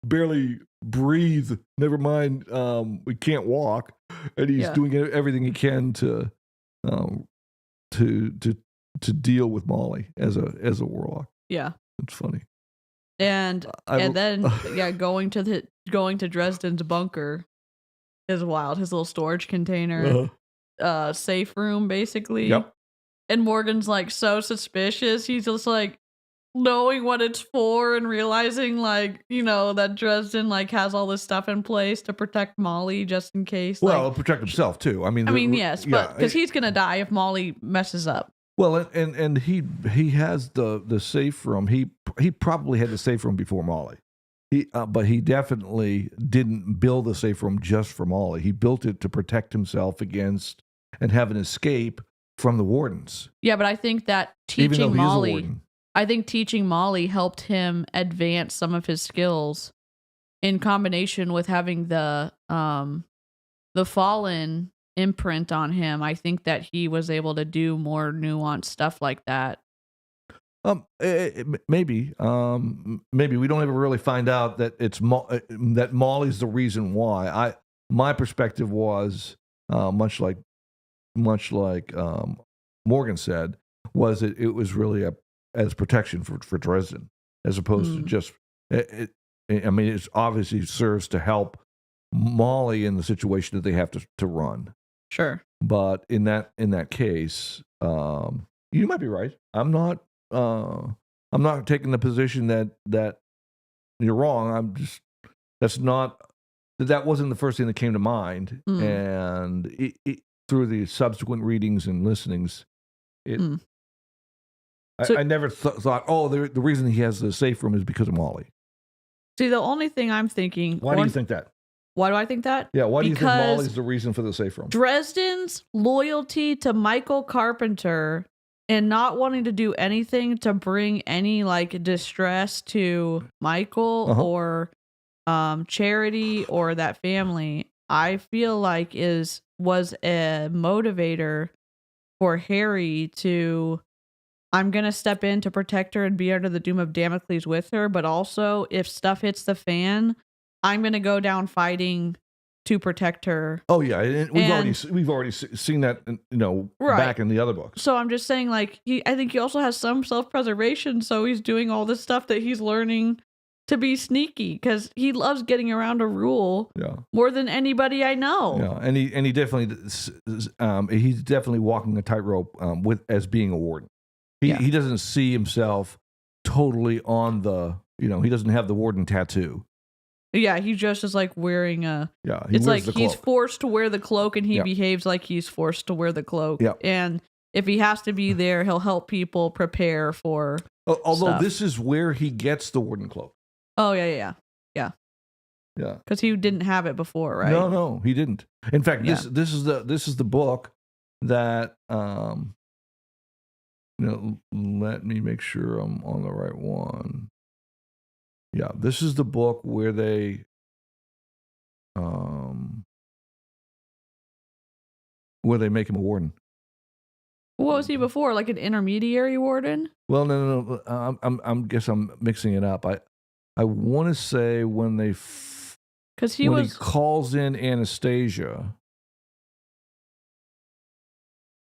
barely breathe. Never mind, we can't walk, and he's doing everything he can to deal with Molly as a warlock. Yeah, it's funny. And then going to Dresden's bunker is wild. His little storage container, safe room, basically. Yep. And Morgan's like so suspicious. He's just like knowing what it's for and realizing that Dresden has all this stuff in place to protect Molly just in case. Well, protect himself too. I mean, yes, but because he's gonna die if Molly messes up. Well, and he has the safe room. He probably had the safe room before Molly. But he definitely didn't build the safe room just for Molly. He built it to protect himself against and have an escape from the wardens. Yeah, but I think that teaching Molly helped him advance some of his skills in combination with having the Fallen imprint on him. I think that he was able to do more nuanced stuff like that. Maybe we don't ever really find out that that Molly's the reason why. My perspective was much like Morgan said, was it was really as protection for Dresden, as opposed to just it obviously serves to help Molly in the situation that they have to run. Sure. But in that case, you might be right. I'm not taking the position that you're wrong. That wasn't the first thing that came to mind. And through the subsequent readings and listenings, I never thought, the reason he has the safe room is because of Molly. See, the only thing I'm thinking... Why do you think that? Why do I think that? Yeah, why do you think Molly's the reason for the safe room? Dresden's loyalty to Michael Carpenter and not wanting to do anything to bring any distress to Michael or Charity or that family, I feel like was a motivator for Harry to... I'm going to step in to protect her and be under the doom of Damocles with her, but also if stuff hits the fan, I'm going to go down fighting to protect her. Oh yeah, and we've already seen that, back in the other books. So I'm just saying, I think he also has some self-preservation, so he's doing all this stuff that he's learning to be sneaky because he loves getting around a rule more than anybody I know. Yeah, and he definitely he's definitely walking a tightrope as being a warden. He doesn't see himself totally on the he doesn't have the warden tattoo. Yeah, he just is wearing a... Yeah, it's like he's forced to wear the cloak and he behaves like he's forced to wear the cloak. Yeah. And if he has to be there, he'll help people prepare for although this is where he gets the warden cloak. Oh, yeah. Because he didn't have it before, right? No, he didn't. In fact, this is the book that let me make sure I'm on the right one. Yeah, this is the book where they make him a warden. What was he before? Like an intermediary warden? Well, no. I'm guess I'm mixing it up. I want to say when he calls in Anastasia.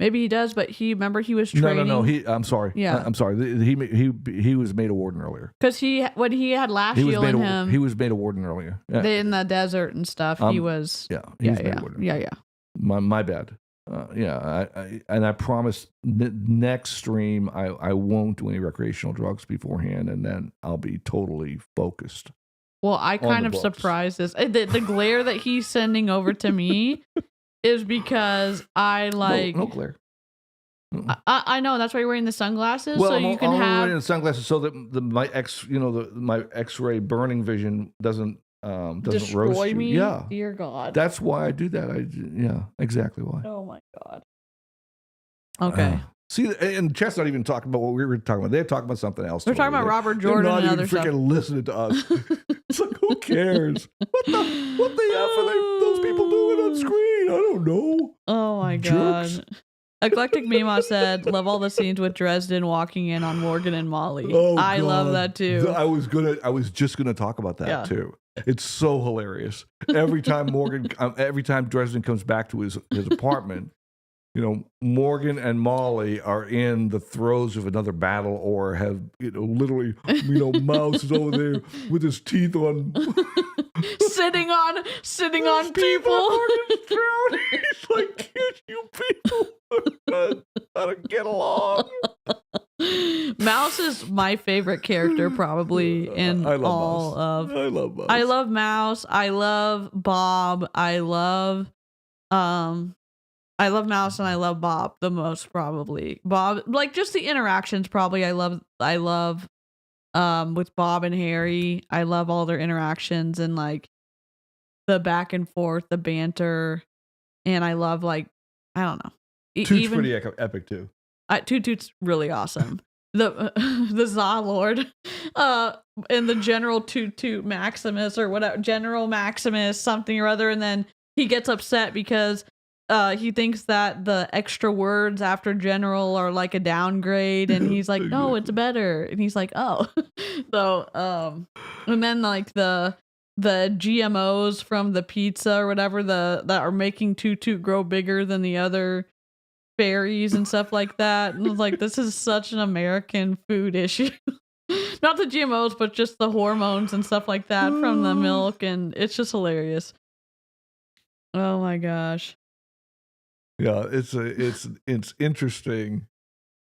Maybe he does, but he was training. No. I'm sorry. Yeah, I'm sorry. He was made a warden earlier. Because when he had Lashiel in him, he was made a warden earlier. In the desert and stuff. He was. Yeah. He was made a warden. Yeah. My bad. I promise next stream I won't do any recreational drugs beforehand, and then I'll be totally focused. Well, I kind of surprised this. The glare that he's sending over to me is because I no glare. I know that's why you're wearing the sunglasses. Well, so you can I'm have wearing the sunglasses so that my X-ray burning vision doesn't destroy roast me. You. Yeah, dear God. That's why I do that. Exactly why. Oh my God. Okay. See, and Chess not even talking about what we were talking about. They're talking about something else. We're talking about Robert Jordan and other stuff. They're not even freaking listening to us. It's like, who cares? What the F are those people doing on screen? I don't know. Oh my God. Eclectic Mima said, love all the scenes with Dresden walking in on Morgan and Molly. Oh, I God. love that too. I was just gonna talk about that too. It's so hilarious. Every time Dresden comes back to his apartment, Morgan and Molly are in the throes of another battle, or have literally, Mouse is over there with his teeth on, sitting on people. He's like, can't you people how to get along? Mouse is my favorite character, probably in all of. I love Mouse. I love Mouse. I love Bob. I love Mouse and I love Bob the most, probably. Bob, like, just the interactions, probably. I love with Bob and Harry. I love all their interactions and like the back and forth, the banter, and I love, like, I don't know. Toot's pretty epic too. Toot's really awesome. The Zalord, and the General Toot Maximus or whatever, General Maximus something or other, and then he gets upset because he thinks that the extra words after general are like a downgrade, and he's like, no, it's better, and he's like, oh. So and then like the GMOs from the pizza or whatever that are making Toot grow bigger than the other fairies and stuff like that, and I was like, this is such an American food issue. Not the GMOs, but just the hormones and stuff like that from the milk, and it's just hilarious. Oh my gosh. Yeah, it's interesting.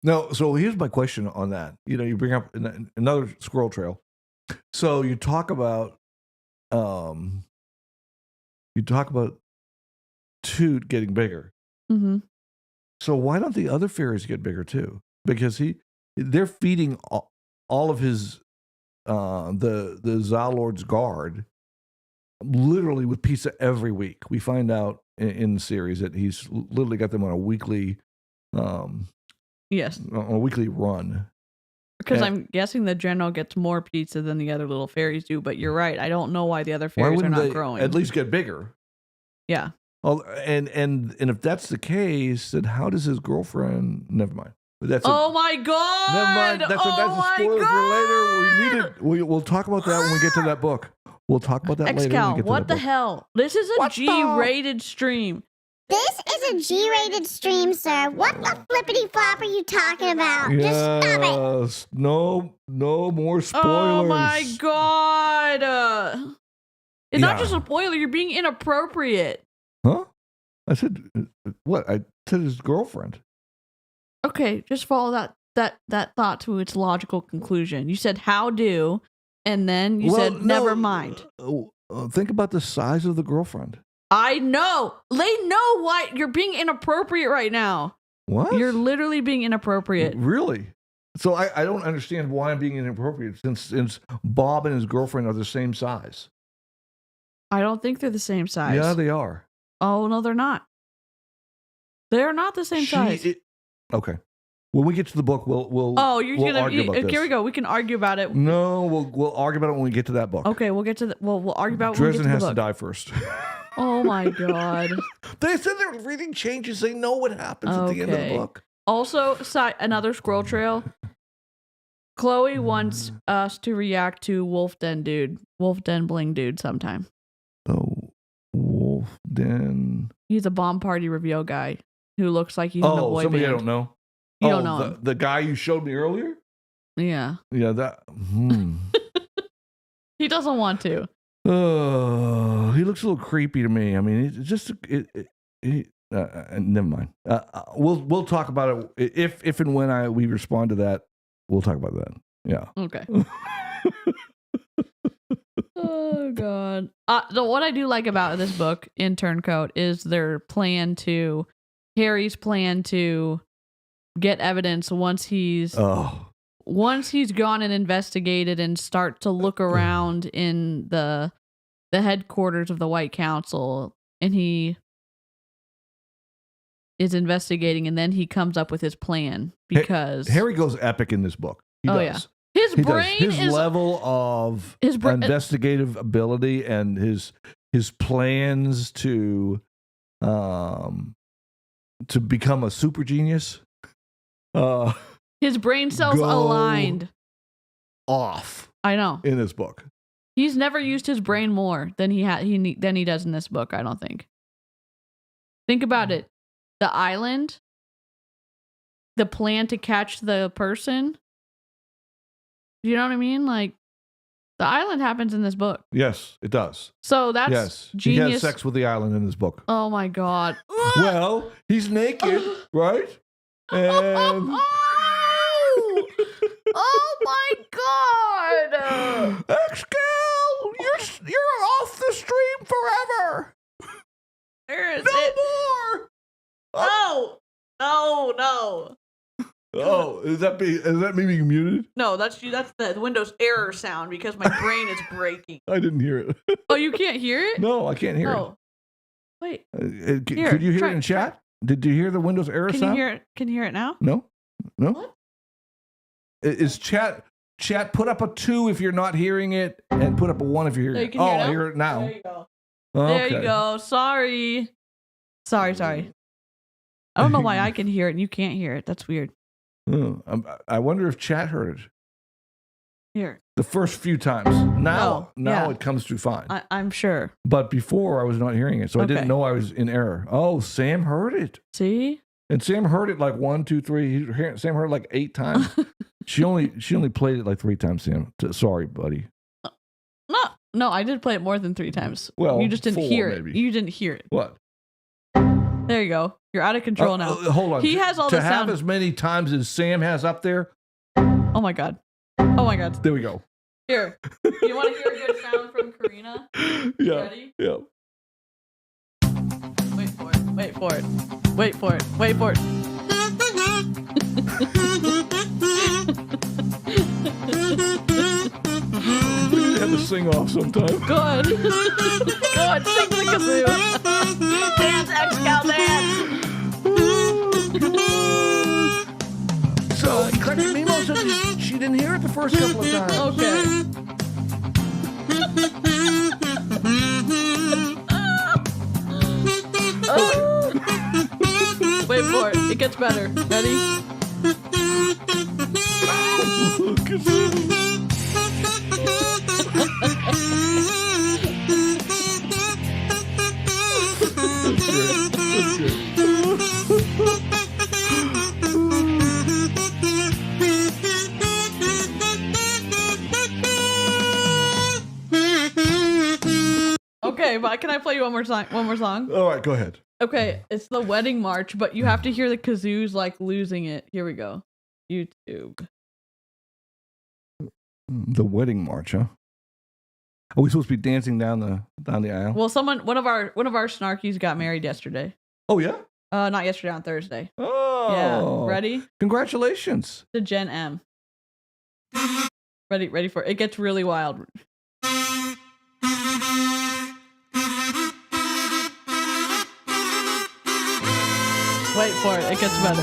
No, so here's my question on that. You bring up another squirrel trail. So you talk about Toot getting bigger. Mm-hmm. So why don't the other fairies get bigger too? Because they're feeding all of his the Zalord's guard literally with pizza every week. We find out in the series that he's literally got them on a weekly yes, on a weekly run. Because I'm guessing the general gets more pizza than the other little fairies do, but you're right. I don't know why the other fairies are not growing. At least get bigger. Yeah. Oh, and if that's the case, then how does his girlfriend? Never mind. Oh my God! Never mind. That's a spoiler for later. We'll talk about that when we get to that book. We'll talk about that later. Xcal, what the hell? This is a G-rated stream. This is a G-rated stream, sir. What the flippity flop are you talking about? Yes. Just stop it. No more spoilers. Oh my God! It's not just a spoiler. You're being inappropriate. Huh? I said what? I said his girlfriend. Okay, just follow that thought to its logical conclusion. You said how do, and then you said never mind. Think about the size of the girlfriend. I know. They know why you're being inappropriate right now. What? You're literally being inappropriate. Really? So I don't understand why I'm being inappropriate since Bob and his girlfriend are the same size. I don't think they're the same size. Yeah, they are. Oh, no, they're not. They're not the same size. Okay. When we get to the book, we'll argue about this. Here we go. We can argue about it. No, we'll argue about it when we get to that book. Okay, we'll get to we'll argue about it when we get to the book. Dresden has to die first. Oh my God. They said they're reading changes. They know what happens at the end of the book. Also, another squirrel trail. Chloe wants us to react to Wolf Den Bling Dude sometime. Oh, Wolf Den. He's a bomb party reveal guy who looks like he's in a boy somebody band. I don't know. You don't know him. The guy you showed me earlier? Yeah. Yeah, that. He doesn't want to. He looks a little creepy to me. I mean, it's just never mind. We'll talk about it if and when we respond to that. We'll talk about that. Yeah. Okay. Oh God. So what I do like about this book in Turncoat is Harry's plan to get evidence once he's gone and investigated and start to look around in the headquarters of the White Council, and he is investigating, and then he comes up with his plan because Harry goes epic in this book. He does. Yeah. His brain His is level of investigative ability and his plans to become a super genius. His brain cells aligned off. I know. In this book. He's never used his brain more than he does in this book, I don't think. Think about it. The island, the plan to catch the person. You know what I mean? Like, the island happens in this book. Yes, it does. So that's genius. He has sex with the island in this book. Oh my God. Well, he's naked, right? And oh my God! Xcal, you're off the stream forever. There is more. No. Oh, is that me being muted? No, that's you. That's the Windows error sound because my brain is breaking. I didn't hear it. Oh, you can't hear it? No, I can't hear it. Wait. Could you hear it in chat? Did you hear the Windows error sound? Can you hear it now? No. What? Is chat put up a 2 if you're not hearing it, and put up a 1 if you're hearing it. I hear it now. There you go. Okay. There you go. Sorry. I don't know why I can hear it and you can't hear it. That's weird. I wonder if chat heard it. Here. The first few times. Now it comes through fine. I'm sure. But before I was not hearing it, so I didn't know I was in error. Oh, Sam heard it. See? And Sam heard it like 1, 2, 3. Sam heard it like 8 times. She only played it like 3 times, Sam. Sorry, buddy. No, I did play it more than 3 times. Well, you just didn't 4, hear it. maybe. You didn't hear it. What? There you go. You're out of control now. Hold on. He has all the sound. To have sound. as many times as Sam has up there. Oh my God. There we go. Here. You want to hear a good sound from Karina? Yeah. Ready? Yeah. Wait for it. Wait for it. Wait for it. Wait for it. We need to have a sing off sometime. Good. Good. Sing the kazoo. Dance, Xcal, dance. So, Eclectic Nemo said she didn't hear it the first couple of times. Okay. Wait for it. It gets better. Ready? Okay, but can I play you one more song? All right, go ahead. Okay, it's the wedding march, but you have to hear the kazoos like losing it. Here we go. YouTube. The wedding march, huh? Are we supposed to be dancing down the aisle? Well, one of our snarkies got married yesterday. Oh yeah? Not yesterday, on Thursday. Oh. Yeah. Ready? Congratulations. To Gen M. Ready for it. It gets really wild. Wait for it. It gets better.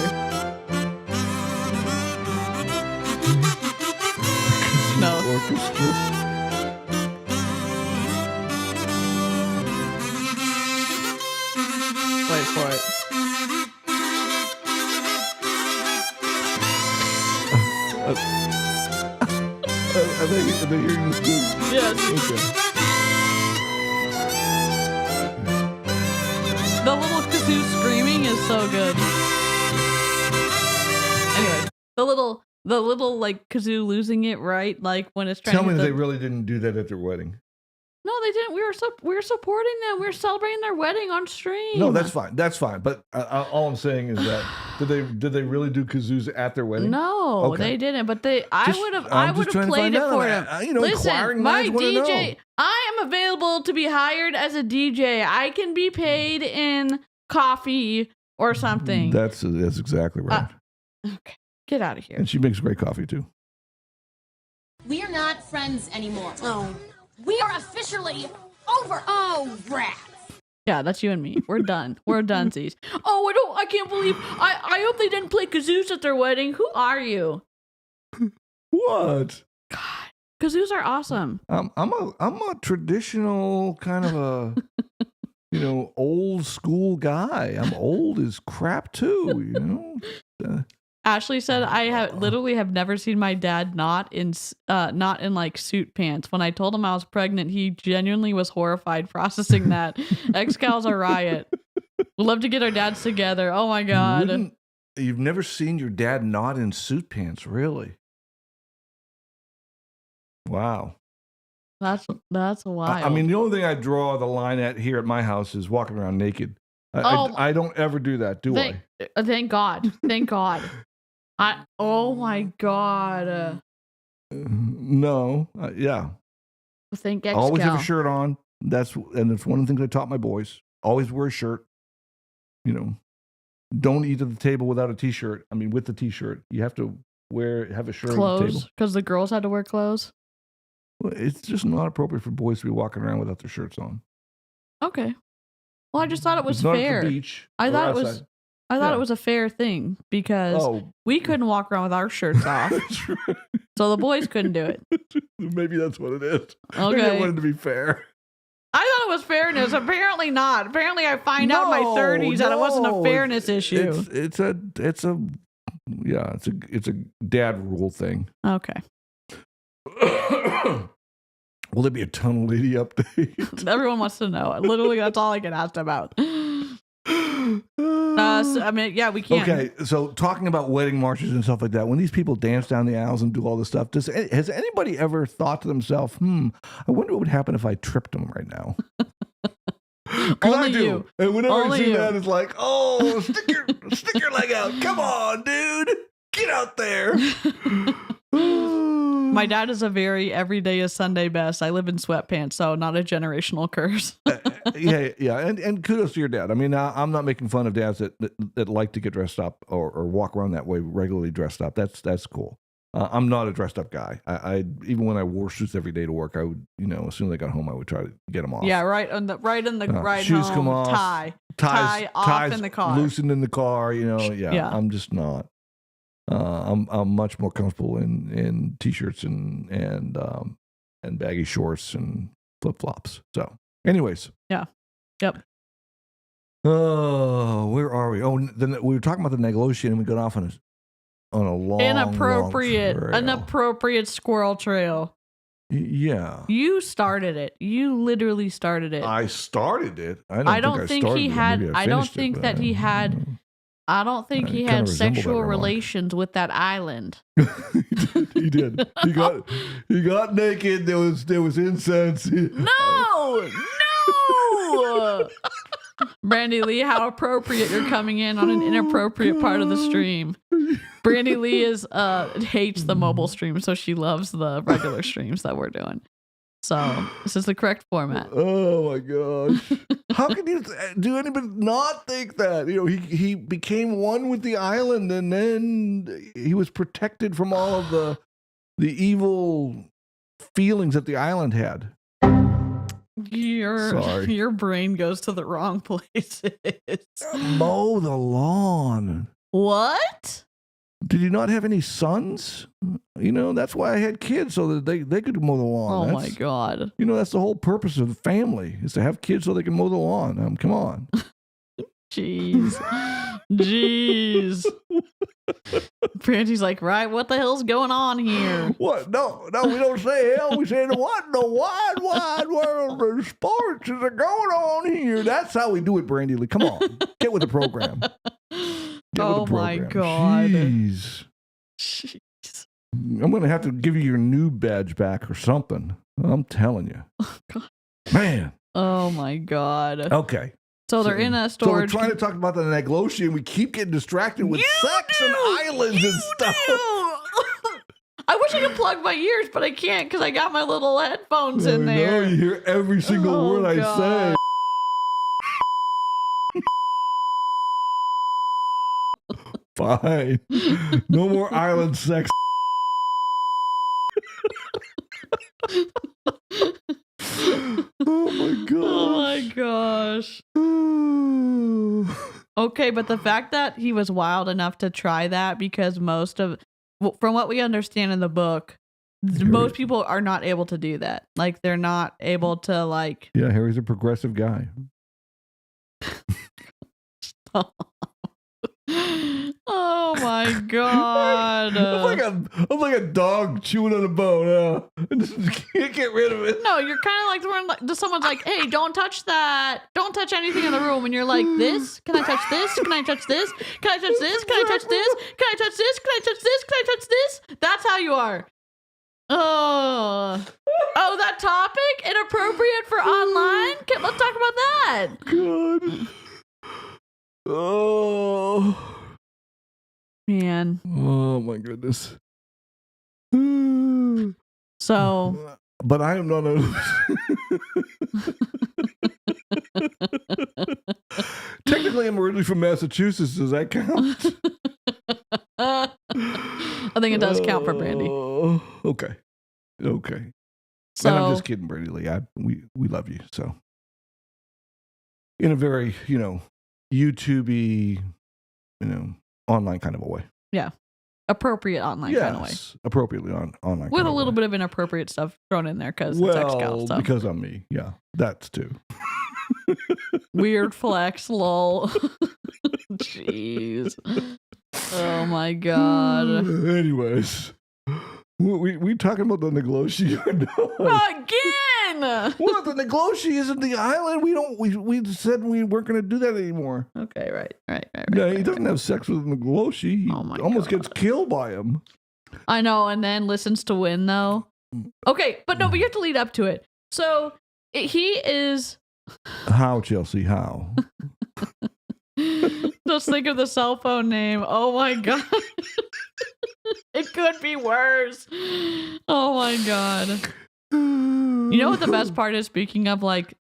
No. Wait for it. Are they hearing this too? Yes. Okay. The little kazoo screaming is so good. Anyway, the little like kazoo losing it, right? Like when it's trying Tell to me they really didn't do that at their wedding. No, they didn't. We were supporting them. We were celebrating their wedding on stream. No, that's fine. That's fine. But all I'm saying is that did they really do kazoos at their wedding? No, Okay. they didn't. But I would have played it for them. Listen, my DJ, I am available to be hired as a DJ. I can be paid in coffee or something. That's exactly right. Okay, get out of here. And she makes great coffee too. We are not friends anymore. Oh. We are officially over. Oh, rats. Yeah, that's you and me. We're done. We're donezies. Oh, I can't believe. I hope they didn't play kazoos at their wedding. Who are you? What? God, kazoos are awesome. I'm a traditional kind of a old school guy. I'm old as crap too. Ashley said, "I literally have never seen my dad not in like suit pants. When I told him I was pregnant, he genuinely was horrified processing that. Xcal's a riot. We'd love to get our dads together. Oh my god! You've never seen your dad not in suit pants, really? Wow, that's wild. I mean, the only thing I draw the line at here at my house is walking around naked. I don't ever do that, do I? Thank God. Thank God. Oh my god. No. Yeah. Thank Xcal. Always have a shirt on. That's one of the things I taught my boys. Always wear a shirt. Don't eat at the table without a t-shirt. I mean, with the t-shirt, you have to have a shirt on the clothes table. Because the girls had to wear clothes. Well, it's just not appropriate for boys to be walking around without their shirts on. Okay. Well, I just thought it was not fair. At the beach. I thought it was a fair thing because we couldn't walk around with our shirts off. So the boys couldn't do it. Maybe that's what it is. Okay. Maybe I wanted to be fair. I thoued it was fairness. Apparently not. Apparently I find out in my 30s that it wasn't a fairness issue. It's a dad rule thing. Okay. Will there be a tunnel lady update? Everyone wants to know. Literally, that's all I get asked about. We can. Okay, so talking about wedding marches and stuff like that, when these people dance down the aisles and do all this stuff, has anybody ever thought to themselves, I wonder what would happen if I tripped them right now? Only I do. You. And whenever Only I see you. that, it's like, stick your leg out. Come on, dude. Get out there. My dad is a very everyday is Sunday best. I live in sweatpants, so not a generational curse. Yeah. And kudos to your dad. I mean, I'm not making fun of dads that like to get dressed up or walk around that way regularly dressed up. That's cool. I'm not a dressed up guy. I even when I wore suits every day to work, I would, as soon as I got home, I would try to get them off. Yeah, right in the ride shoes home, come off, tie off in the car, loosened in the car. Yeah. I'm just not. I'm much more comfortable in t-shirts and baggy shorts and flip flops. So, anyways, yeah, yep. Oh, where are we? Oh, then we were talking about the negotiation, and we got off on a long, inappropriate squirrel trail. Yeah, you started it. You literally started it. I started it. I don't think he had sexual relations with that island. He did. He got naked. There was incense. No. Brandy Lee, how appropriate you're coming in on an inappropriate part of the stream. Brandy Lee hates the mobile stream, so she loves the regular streams that we're doing. So this is the correct format. Oh my gosh! How can you do anybody not think that? He became one with the island, and then he was protected from all of the evil feelings that the island had. Your brain goes to the wrong places. Mow the lawn. What? Did you not have any sons? That's why I had kids, so that they could mow the lawn. My God. That's the whole purpose of the family, is to have kids so they can mow the lawn. Come on. Jeez. Brandy's like, right, what the hell's going on here? What? No, we don't say hell. We say what in the wide world of sports is going on here? That's how we do it, Brandy Lee. Come on. Get with the program. My God. Jeez. I'm going to have to give you your new badge back or something. I'm telling you. Oh, God. Man. Oh, my God. Okay. So they're in a storage. So we're trying to talk about the negotiation. We keep getting distracted with sex and islands and stuff. I wish I could plug my ears, but I can't because I got my little headphones in there. No, you hear every single word I say. Fine. No more island sex. Oh my gosh. Okay, but the fact that he was wild enough to try that, because from what we understand in the book, most people are not able to do that. Like, they're not able to, like... Yeah, Harry's a progressive guy. Oh my god. I'm like a dog chewing on a bone. Can't get rid of it. No, you're kind of like someone's like, hey, don't touch that. Don't touch anything in the room. And you're like, this? Can I touch this? Can I touch this? Can I touch this? Can I touch this? Can I touch this? Can I touch this? Can I touch this? That's how you are. Oh, that topic? Inappropriate for online? Let's talk about that. God. Oh. Man. Oh my goodness. So. But I am not Technically, I'm originally from Massachusetts. Does that count? I think it does count for Brandy. Okay. So, and I'm just kidding, Brandy Lee. We love you. So, in a very, YouTube-y, online kind of a way. Yeah. Appropriate online kind of way. Appropriately online. With a little bit of inappropriate stuff thrown in there because it's Xcal stuff. Because I'm me. Yeah, that's too. Weird flex, lol. Jeez. Oh my god. Anyways, we talking about the Negloshi or not? Again. What? The Negloshi isn't the island. We said we weren't going to do that anymore. Okay, right. Yeah, he doesn't have sex with Negloshi. He almost gets killed by him. I know, and then listens to win though. Okay, but you have to lead up to it. So he is. How, Chelsea? How? Just think of the cell phone name. Oh my god. It could be worse. Oh my god. You know what the best part is? Speaking of like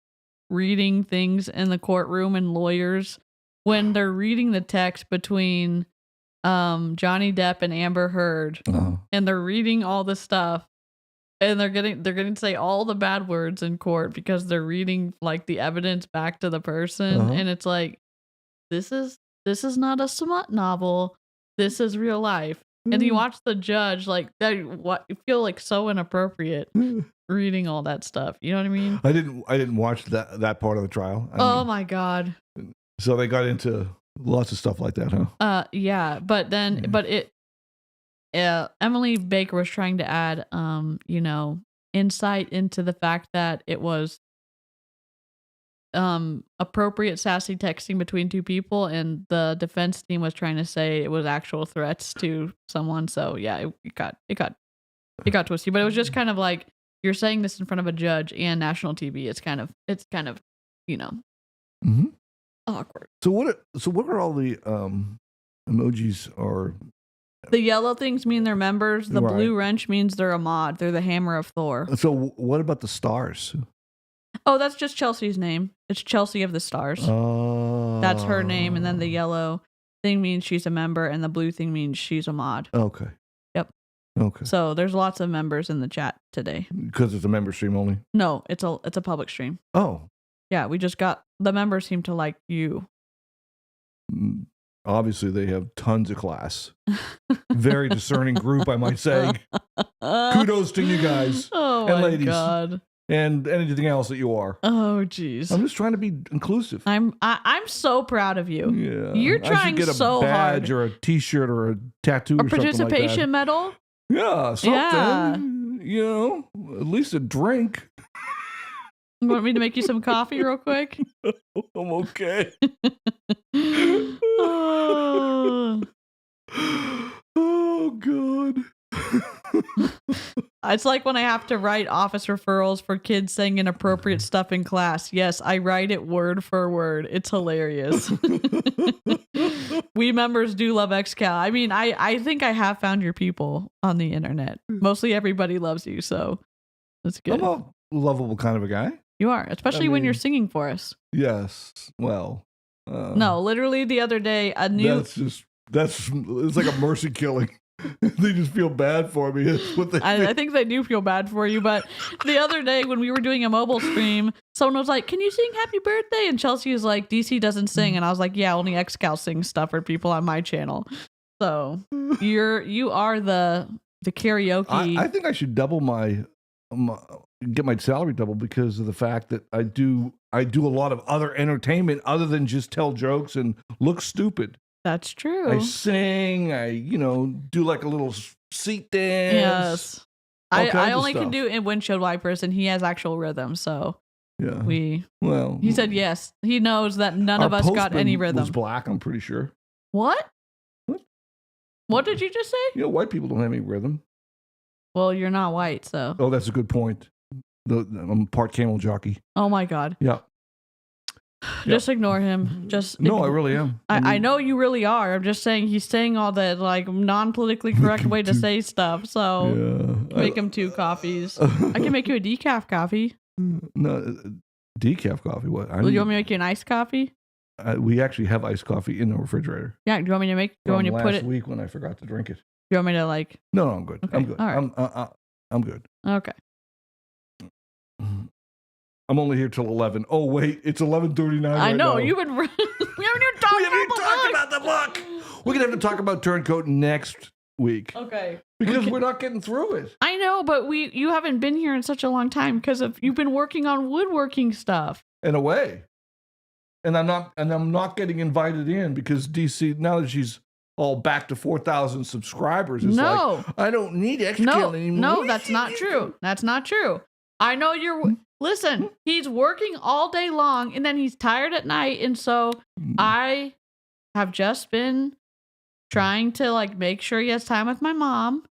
reading things in the courtroom and lawyers, when they're reading the text between Johnny Depp and Amber Heard, and they're reading all the stuff, and they're getting to say all the bad words in court because they're reading like the evidence back to the person, and it's like, this is not a smut novel. This is real life. And you watch the judge like that. What you feel like so inappropriate reading all that stuff. You know what I mean? I didn't watch that part of the trial. My god! So they got into lots of stuff like that, huh? Yeah. But then, Emily Baker was trying to add, insight into the fact that it was appropriate sassy texting between two people, and the defense team was trying to say it was actual threats to someone. So yeah, it got twisty, but it was just kind of like, you're saying this in front of a judge and national TV. It's kind of awkward. So what are all the emojis? Or the yellow things mean they're members. The blue wrench means they're a mod. They're the hammer of Thor. So what about the stars? Oh, that's just Chelsea's name. It's Chelsea of the Stars. That's her name. And then the yellow thing means she's a member, and the blue thing means she's a mod. Okay. Yep. Okay. So there's lots of members in the chat today. Because it's a member stream only? No, it's a public stream. Oh. Yeah, we just got, the members seem to like you. Obviously, they have tons of class. Very discerning group, I might say. Kudos to you guys. Oh, and my ladies. God. And anything else that you are. Oh, geez. I'm just trying to be inclusive. I'm so proud of you. Yeah. You're trying so hard. I should get a badge or a T-shirt or a tattoo or something like that. A participation medal? Yeah, something. Yeah. At least a drink. You want me to make you some coffee real quick? I'm okay. Oh, God. It's like when I have to write office referrals for kids saying inappropriate stuff in class. Yes, I write it word for word. It's hilarious. We members do love Xcal. I mean, I think I have found your people on the internet. Mostly everybody loves you, so that's good. I'm a lovable kind of a guy. You are, especially when you're singing for us. Yes. Well. No, literally the other day, it's like a mercy killing. They just feel bad for me. That's what they I think they do feel bad for you. But the other day when we were doing a mobile stream, someone was like, "Can you sing Happy Birthday?" And Chelsea was like, "DC doesn't sing," and I was like, "Yeah, only Xcal sings stuff for people on my channel." So you are the karaoke. I think I should double get my salary double because of the fact that I do a lot of other entertainment other than just tell jokes and look stupid. That's true. I sing. I do like a little seat dance. Yes. all kinds I of only can stuff. do in windshield wipers, and he has actual rhythm. So Yeah. he said yes. He knows that none our of us got postman any rhythm. was black, I'm pretty sure. What? What? What did you just say? White people don't have any rhythm. Well, you're not white, so. Oh, that's a good point. I'm part camel jockey. Oh my God. Yeah. Just ignore him. No, I really am. I know you really are. I'm just saying he's saying all that like non-politically correct way to say stuff. So make him 2 coffees. I can make you a decaf coffee. No, decaf coffee. What? You want me to make you an iced coffee? We actually have iced coffee in the refrigerator. Yeah. Do you want me to make? Do you want me to put it? Last week when I forgot to drink it. Do you want me to like? No, I'm good. Okay, I'm good. all right. I'm good. Okay. I'm only here till 11. Oh wait, it's 11:39. I know now. you've been. we haven't even talked about the book. We're gonna have to talk about Turncoat next week Okay. because we're not getting through it. I know, but you haven't been here in such a long time because you've been working on woodworking stuff. In a way, and I'm not getting invited in because DC now that she's all back to 4,000 subscribers. It's No. like, I don't need Xcal anymore. No, that's not true. That's not true. I know you're. Listen, he's working all day long and then he's tired at night. And so I have just been trying to like make sure he has time with my mom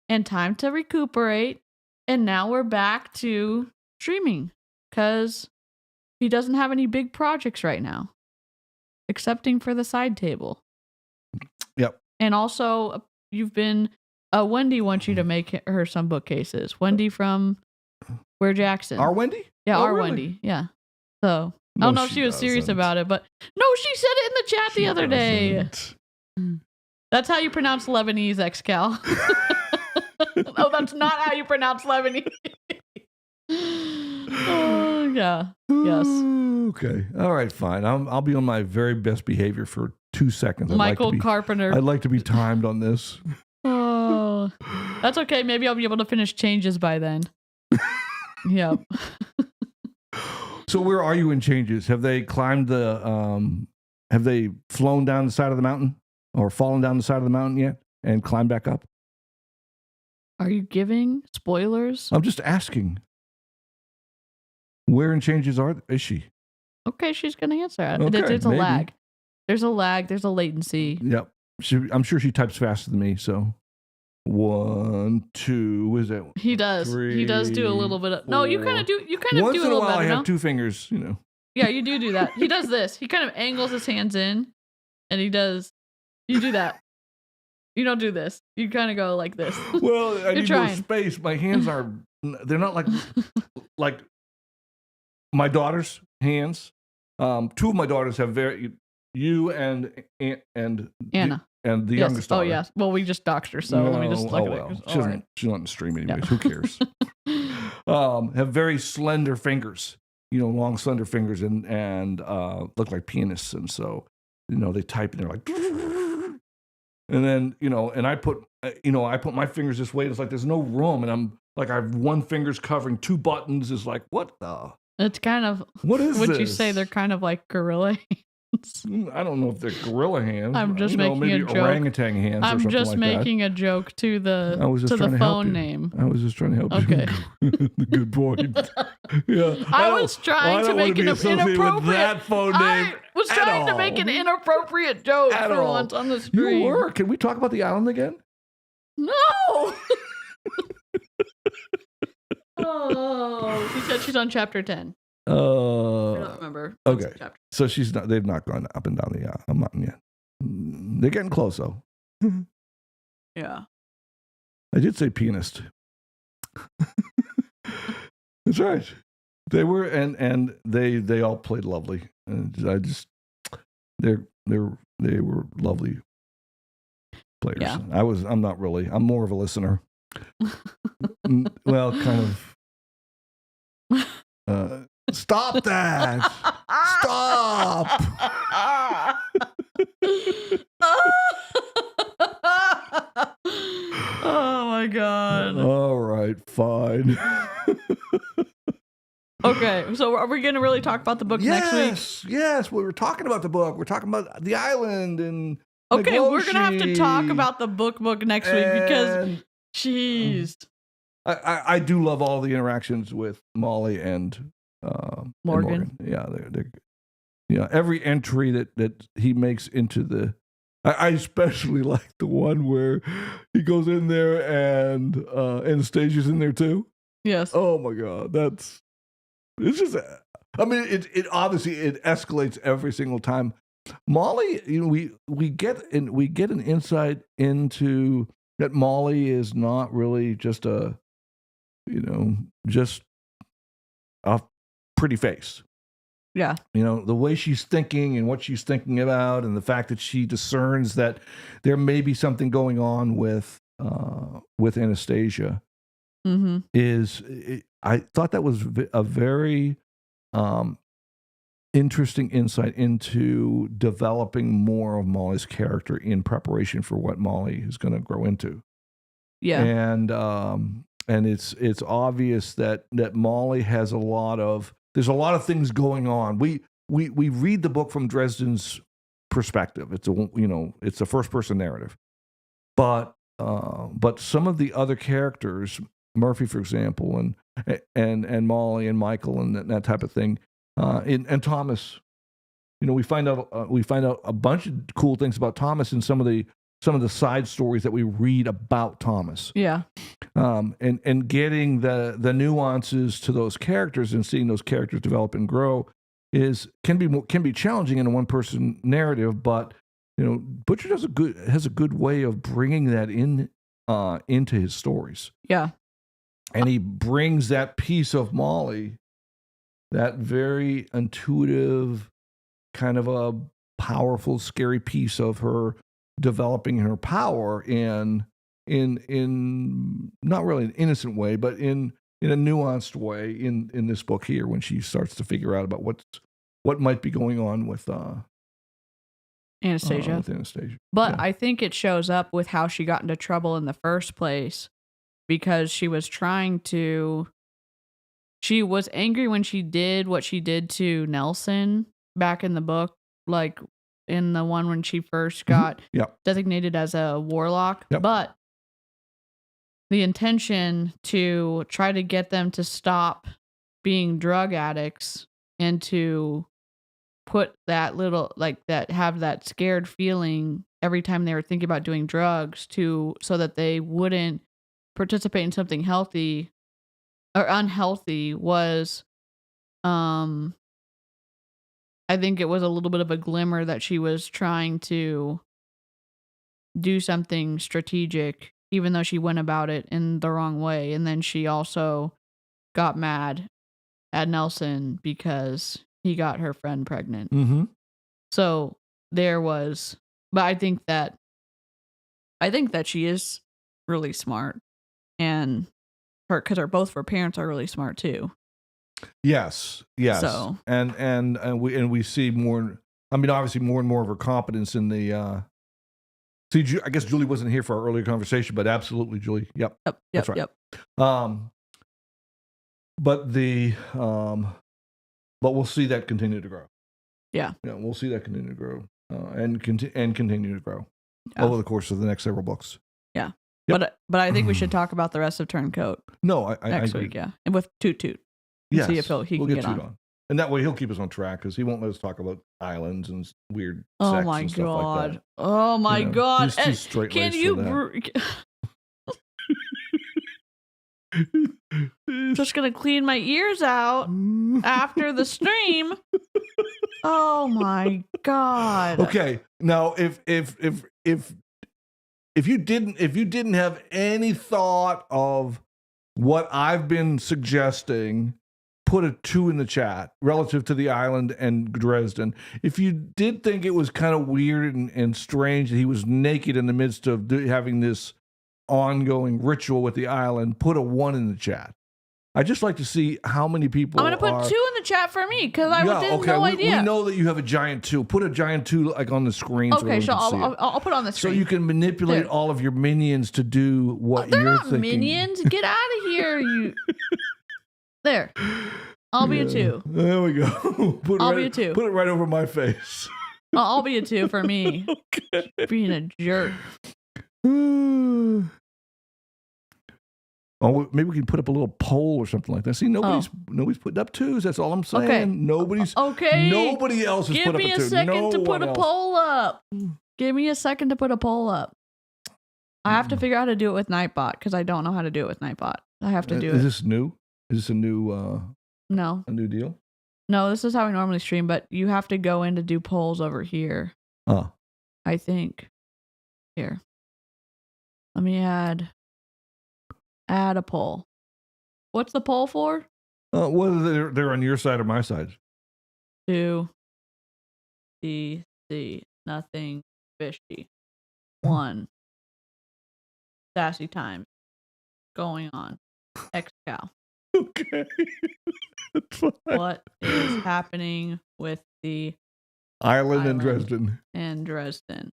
and time to recuperate. And now we're back to streaming because he doesn't have any big projects right now, excepting for the side table. Yep. And also, you've been. Wendy wants you to make her some bookcases. Wendy from Where Jackson. Our Wendy? Yeah, Oh, our really? Wendy. Yeah. So I No, don't know if she she was serious doesn't. about it, but no, she said it in the chat the other day. Doesn't. That's how you pronounce Lebanese, Xcal. No, that's not how you pronounce Lebanese. Oh, yeah. Yes. Okay. All right. Fine. I'll be on my very best behavior for 2 seconds. Michael Carpenter. I'd like to be timed on this. Oh, that's okay. Maybe I'll be able to finish changes by then. Yep. So where are you in changes? Have they climbed the? Have they flown down the side of the mountain or fallen down the side of the mountain yet and climbed back up? Are you giving spoilers? I'm just asking. Where in changes is she? Okay, she's going to answer it. Okay, There's a maybe. lag. There's a lag. There's a latency. Yep. I'm sure she types faster than me. So 1, 2. Is it? He does. He does do a little bit of. No, you kind of do. You kind of Once do a in a little while, I better. have No? 2 fingers. Yeah, you do that. He does this. He kind of angles his hands in, and he does. You do that. You don't do this. You kind of go like this. Well, I need more trying. space. My hands are. They're not like my daughter's hands. 2 of my daughters have you and Anna. and the Yes. youngest daughter. Oh, yes. Well, we just doxed her, so let me just look at it. She's not on the stream anyways. Yeah. Who cares? Have very slender fingers. Long slender fingers and look like pianists, and so they type and they're like, and then and I put my fingers this way. It's like there's no room, and I'm like I have 1 finger's covering 2 buttons. Is like what the. It's kind of. What is Would this? you say they're kind of like gorilla hands? I don't know if they're gorilla hands. I'm just making maybe a joke. orangutan hands. or I'm something just like making a joke to the I was just to trying the to help phone you. name. I was just trying to help Okay. you. Good point. Yeah. I was trying to make an inappropriate. That phone name I was at trying to all. make an inappropriate joke At for all. once on the stream. You were. Can we talk about the island again? No. Oh, she said she's on chapter 10. I don't remember. what's Okay. the chapter. So she's not. They've not gone up and down the mountain yet. They're getting close though. Yeah. I did say pianist. That's right. They were, and they all played lovely. And they were lovely. players. Yeah. I'm not really. I'm more of a listener. Well, kind of. Stop that! Stop! Oh my god. All right, fine. Okay, so are we going to really talk about the book next week? Yes, we were talking about the book. We're talking about the island and Okay, we're going to have to talk about the book next week because, jeez. I do love all the interactions with Molly and Morgan. Yeah, they're every entry that he makes into the. I especially like the one where he goes in there and Anastasia's in there too. Yes. Oh my God, it's just. I mean, it obviously it escalates every single time. Molly, we get an insight into that Molly is not really just just a pretty face. Yeah. The way she's thinking and what she's thinking about, and the fact that she discerns that there may be something going on with Anastasia I thought that was a very interesting insight into developing more of Molly's character in preparation for what Molly is going to grow into. Yeah. And it's obvious that Molly has there's a lot of things going on. We read the book from Dresden's perspective. It's a first person narrative, but some of the other characters, Murphy, for example, and Molly and Michael and that type of thing, and Thomas, we find out a bunch of cool things about Thomas in some of the side stories that we read about Thomas. Yeah. And getting the nuances to those characters and seeing those characters develop and grow can be challenging in a one person narrative, but Butcher has a good way of bringing that into his stories. Yeah. And he brings that piece of Molly, that very intuitive, kind of a powerful, scary piece of her developing her power in not really an innocent way, but in a nuanced way in this book here, when she starts to figure out about what might be going on with Anastasia. But yeah. I think it shows up with how she got into trouble in the first place, because she was angry when she did what she did to Nelson back in the book, like in the one when she first got designated as a warlock. Yep. But the intention to try to get them to stop being drug addicts and to put that have that scared feeling every time they were thinking about doing drugs so that they wouldn't participate in something healthy or unhealthy was, I think it was a little bit of a glimmer that she was trying to do something strategic, even though she went about it in the wrong way. And then she also got mad at Nelson because he got her friend pregnant. Mm-hmm. So there was, but I think that she is really smart, and because both her parents are really smart too. Yes. So and we see more. I mean, obviously, more and more of her competence in the. See, I guess Julie wasn't here for our earlier conversation, but absolutely, Julie. Yep. That's right. Yep. But we'll see that continue to grow. Yeah. Yeah, we'll see that continue to grow and continue to grow over the course of the next several books. Yeah. Yep. But I think we should talk about the rest of Turncoat. No, next week, yeah, and with Toot. Yes, see if he can get on. And that way he'll keep us on track, because he won't let us talk about islands and weird sex and stuff like that. Oh my God! He's too straight-laced Can you? Just gonna clean my ears out after the stream. Oh my God! Okay, now if you didn't have any thought of what I've been suggesting put a 2 in the chat relative to the island and Dresden. If you did think it was kind of weird and strange that he was naked in the midst of having this ongoing ritual with the island, put a 1 in the chat. I just like to see how many people. I'm gonna put 2 in the chat for me because I didn't no idea. We know that you have a giant 2. Put a giant 2 like on the screen. Okay, so I'll put it on the screen so you can manipulate all of your minions to do what they're you're not thinking. Minions, get out of here, you. There, I'll be a 2. There we go. I'll be a 2. Put it right over my face. I'll be a 2 for me. Okay. Being a jerk. Oh, maybe we can put up a little poll or something like that. See, nobody's putting up 2s. That's all I'm saying. Okay. Nobody else has put up a 2. Give me a second to put a poll up. Give me a second to put a poll up. I have to figure out how to do it with Nightbot because I don't know how to do it with Nightbot. I have to do it. Is this new? Is this a new? No. A new deal? No, this is how we normally stream, but you have to go in to do polls over here. Oh. I think. Here. Let me add a poll. What's the poll for? Whether they're on your side or my side. 2 DC nothing fishy. 1 sassy times going on. Xcal. Okay. That's fine. What is happening with the island in Dresden? And Dresden.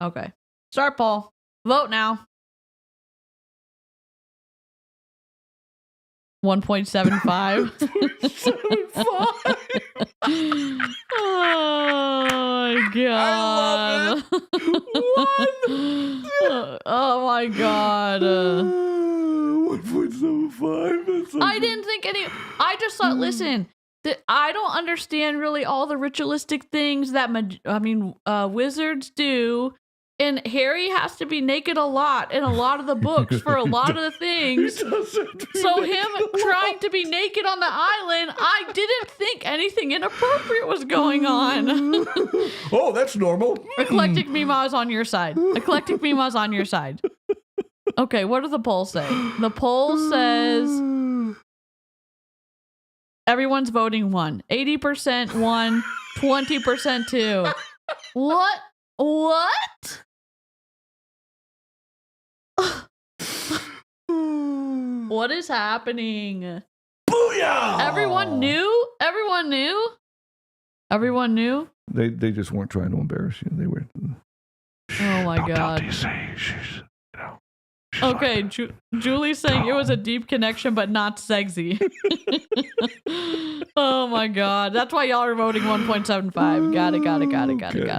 Okay. Start poll. Vote now. 1.75. Oh my god. Oh my god. 1.75. I didn't think I just thought, listen, that I don't understand really all the ritualistic things that wizards do. And Harry has to be naked a lot in a lot of the books for a lot of the things. So him trying to be naked on the island, I didn't think anything inappropriate was going on. Oh, that's normal. Eclectic Mima is on your side. Eclectic Mima is on your side. Okay, what do the polls say? The poll says everyone's voting 1. 80% 1, 20% 2. What? What? What is happening? Booyah! Everyone knew? Everyone knew? Everyone knew? They just weren't trying to embarrass you. They were. Oh my god. Okay, Julie's saying it was a deep connection, but not sexy. Oh my god. That's why y'all are voting 1.75. Got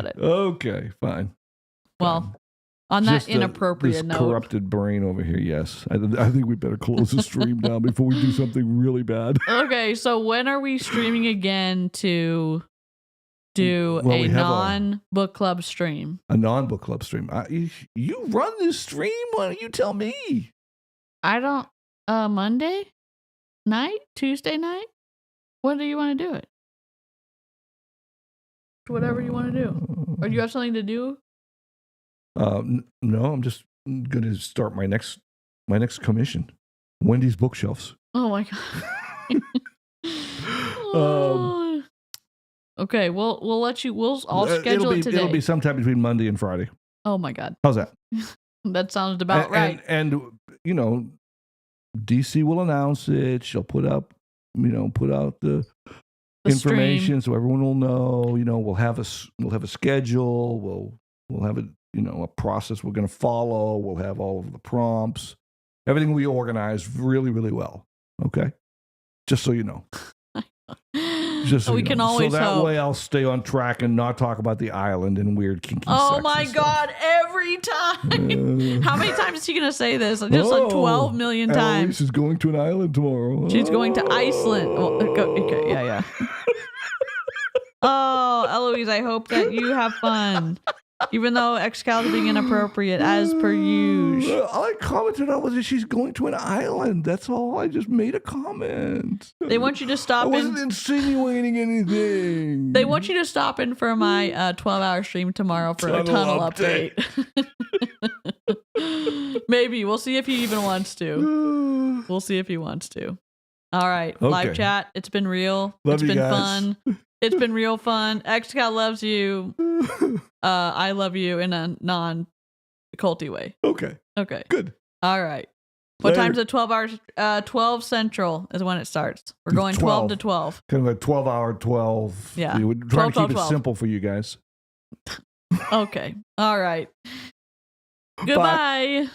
it. Okay, fine. Well, on that Just inappropriate this note. Corrupted brain over here, yes. I think we better close the stream down before we do something really bad. Okay, so when are we streaming again to do a non-book club stream? A non-book club stream. You run this stream? Why don't you tell me? I don't. Monday night? Tuesday night? When do you want to do it? Whatever you want to do. Or do you have something to do? No, I'm just going to start my next commission. Wendy's Bookshelves. Oh my god. Okay, we'll let you. I'll schedule it today. It'll be sometime between Monday and Friday. Oh my god. How's that? That sounds about right. And you know, DC will announce it. She'll put out the information stream. So everyone will know. You know, we'll have a schedule. We'll have a process we're going to follow. We'll have all of the prompts. Everything will be organized really, really well. Okay, just so you know. We can always so that hope. way I'll stay on track and not talk about the island and weird kinky Oh sex my and stuff. god, every time. How many times is he going to say this? Just like 12 million times. Eloise is going to an island tomorrow. She's going to Iceland. Well, okay, yeah. Oh, Eloise, I hope that you have fun. Even though Xcal is being inappropriate, as per usual. All I commented on was that she's going to an island. That's all. I just made a comment. They want you to stop in. I wasn't insinuating anything. They want you to stop in for my 12-hour stream tomorrow for a tunnel update. Maybe. We'll see if he even wants to. We'll see if he wants to. All right. Live chat. It's been real. Love it's you been guys. fun. It's been real fun. Xcal loves you. I love you in a non-culty way. Okay. Okay. Good. All right. What Later. time's it? 12 hours? 12 Central is when it starts. We're going 12 to 12. Kind of a 12-hour 12. Yeah. We're trying 12, to keep 12. it simple for you guys. Okay. All right. Goodbye.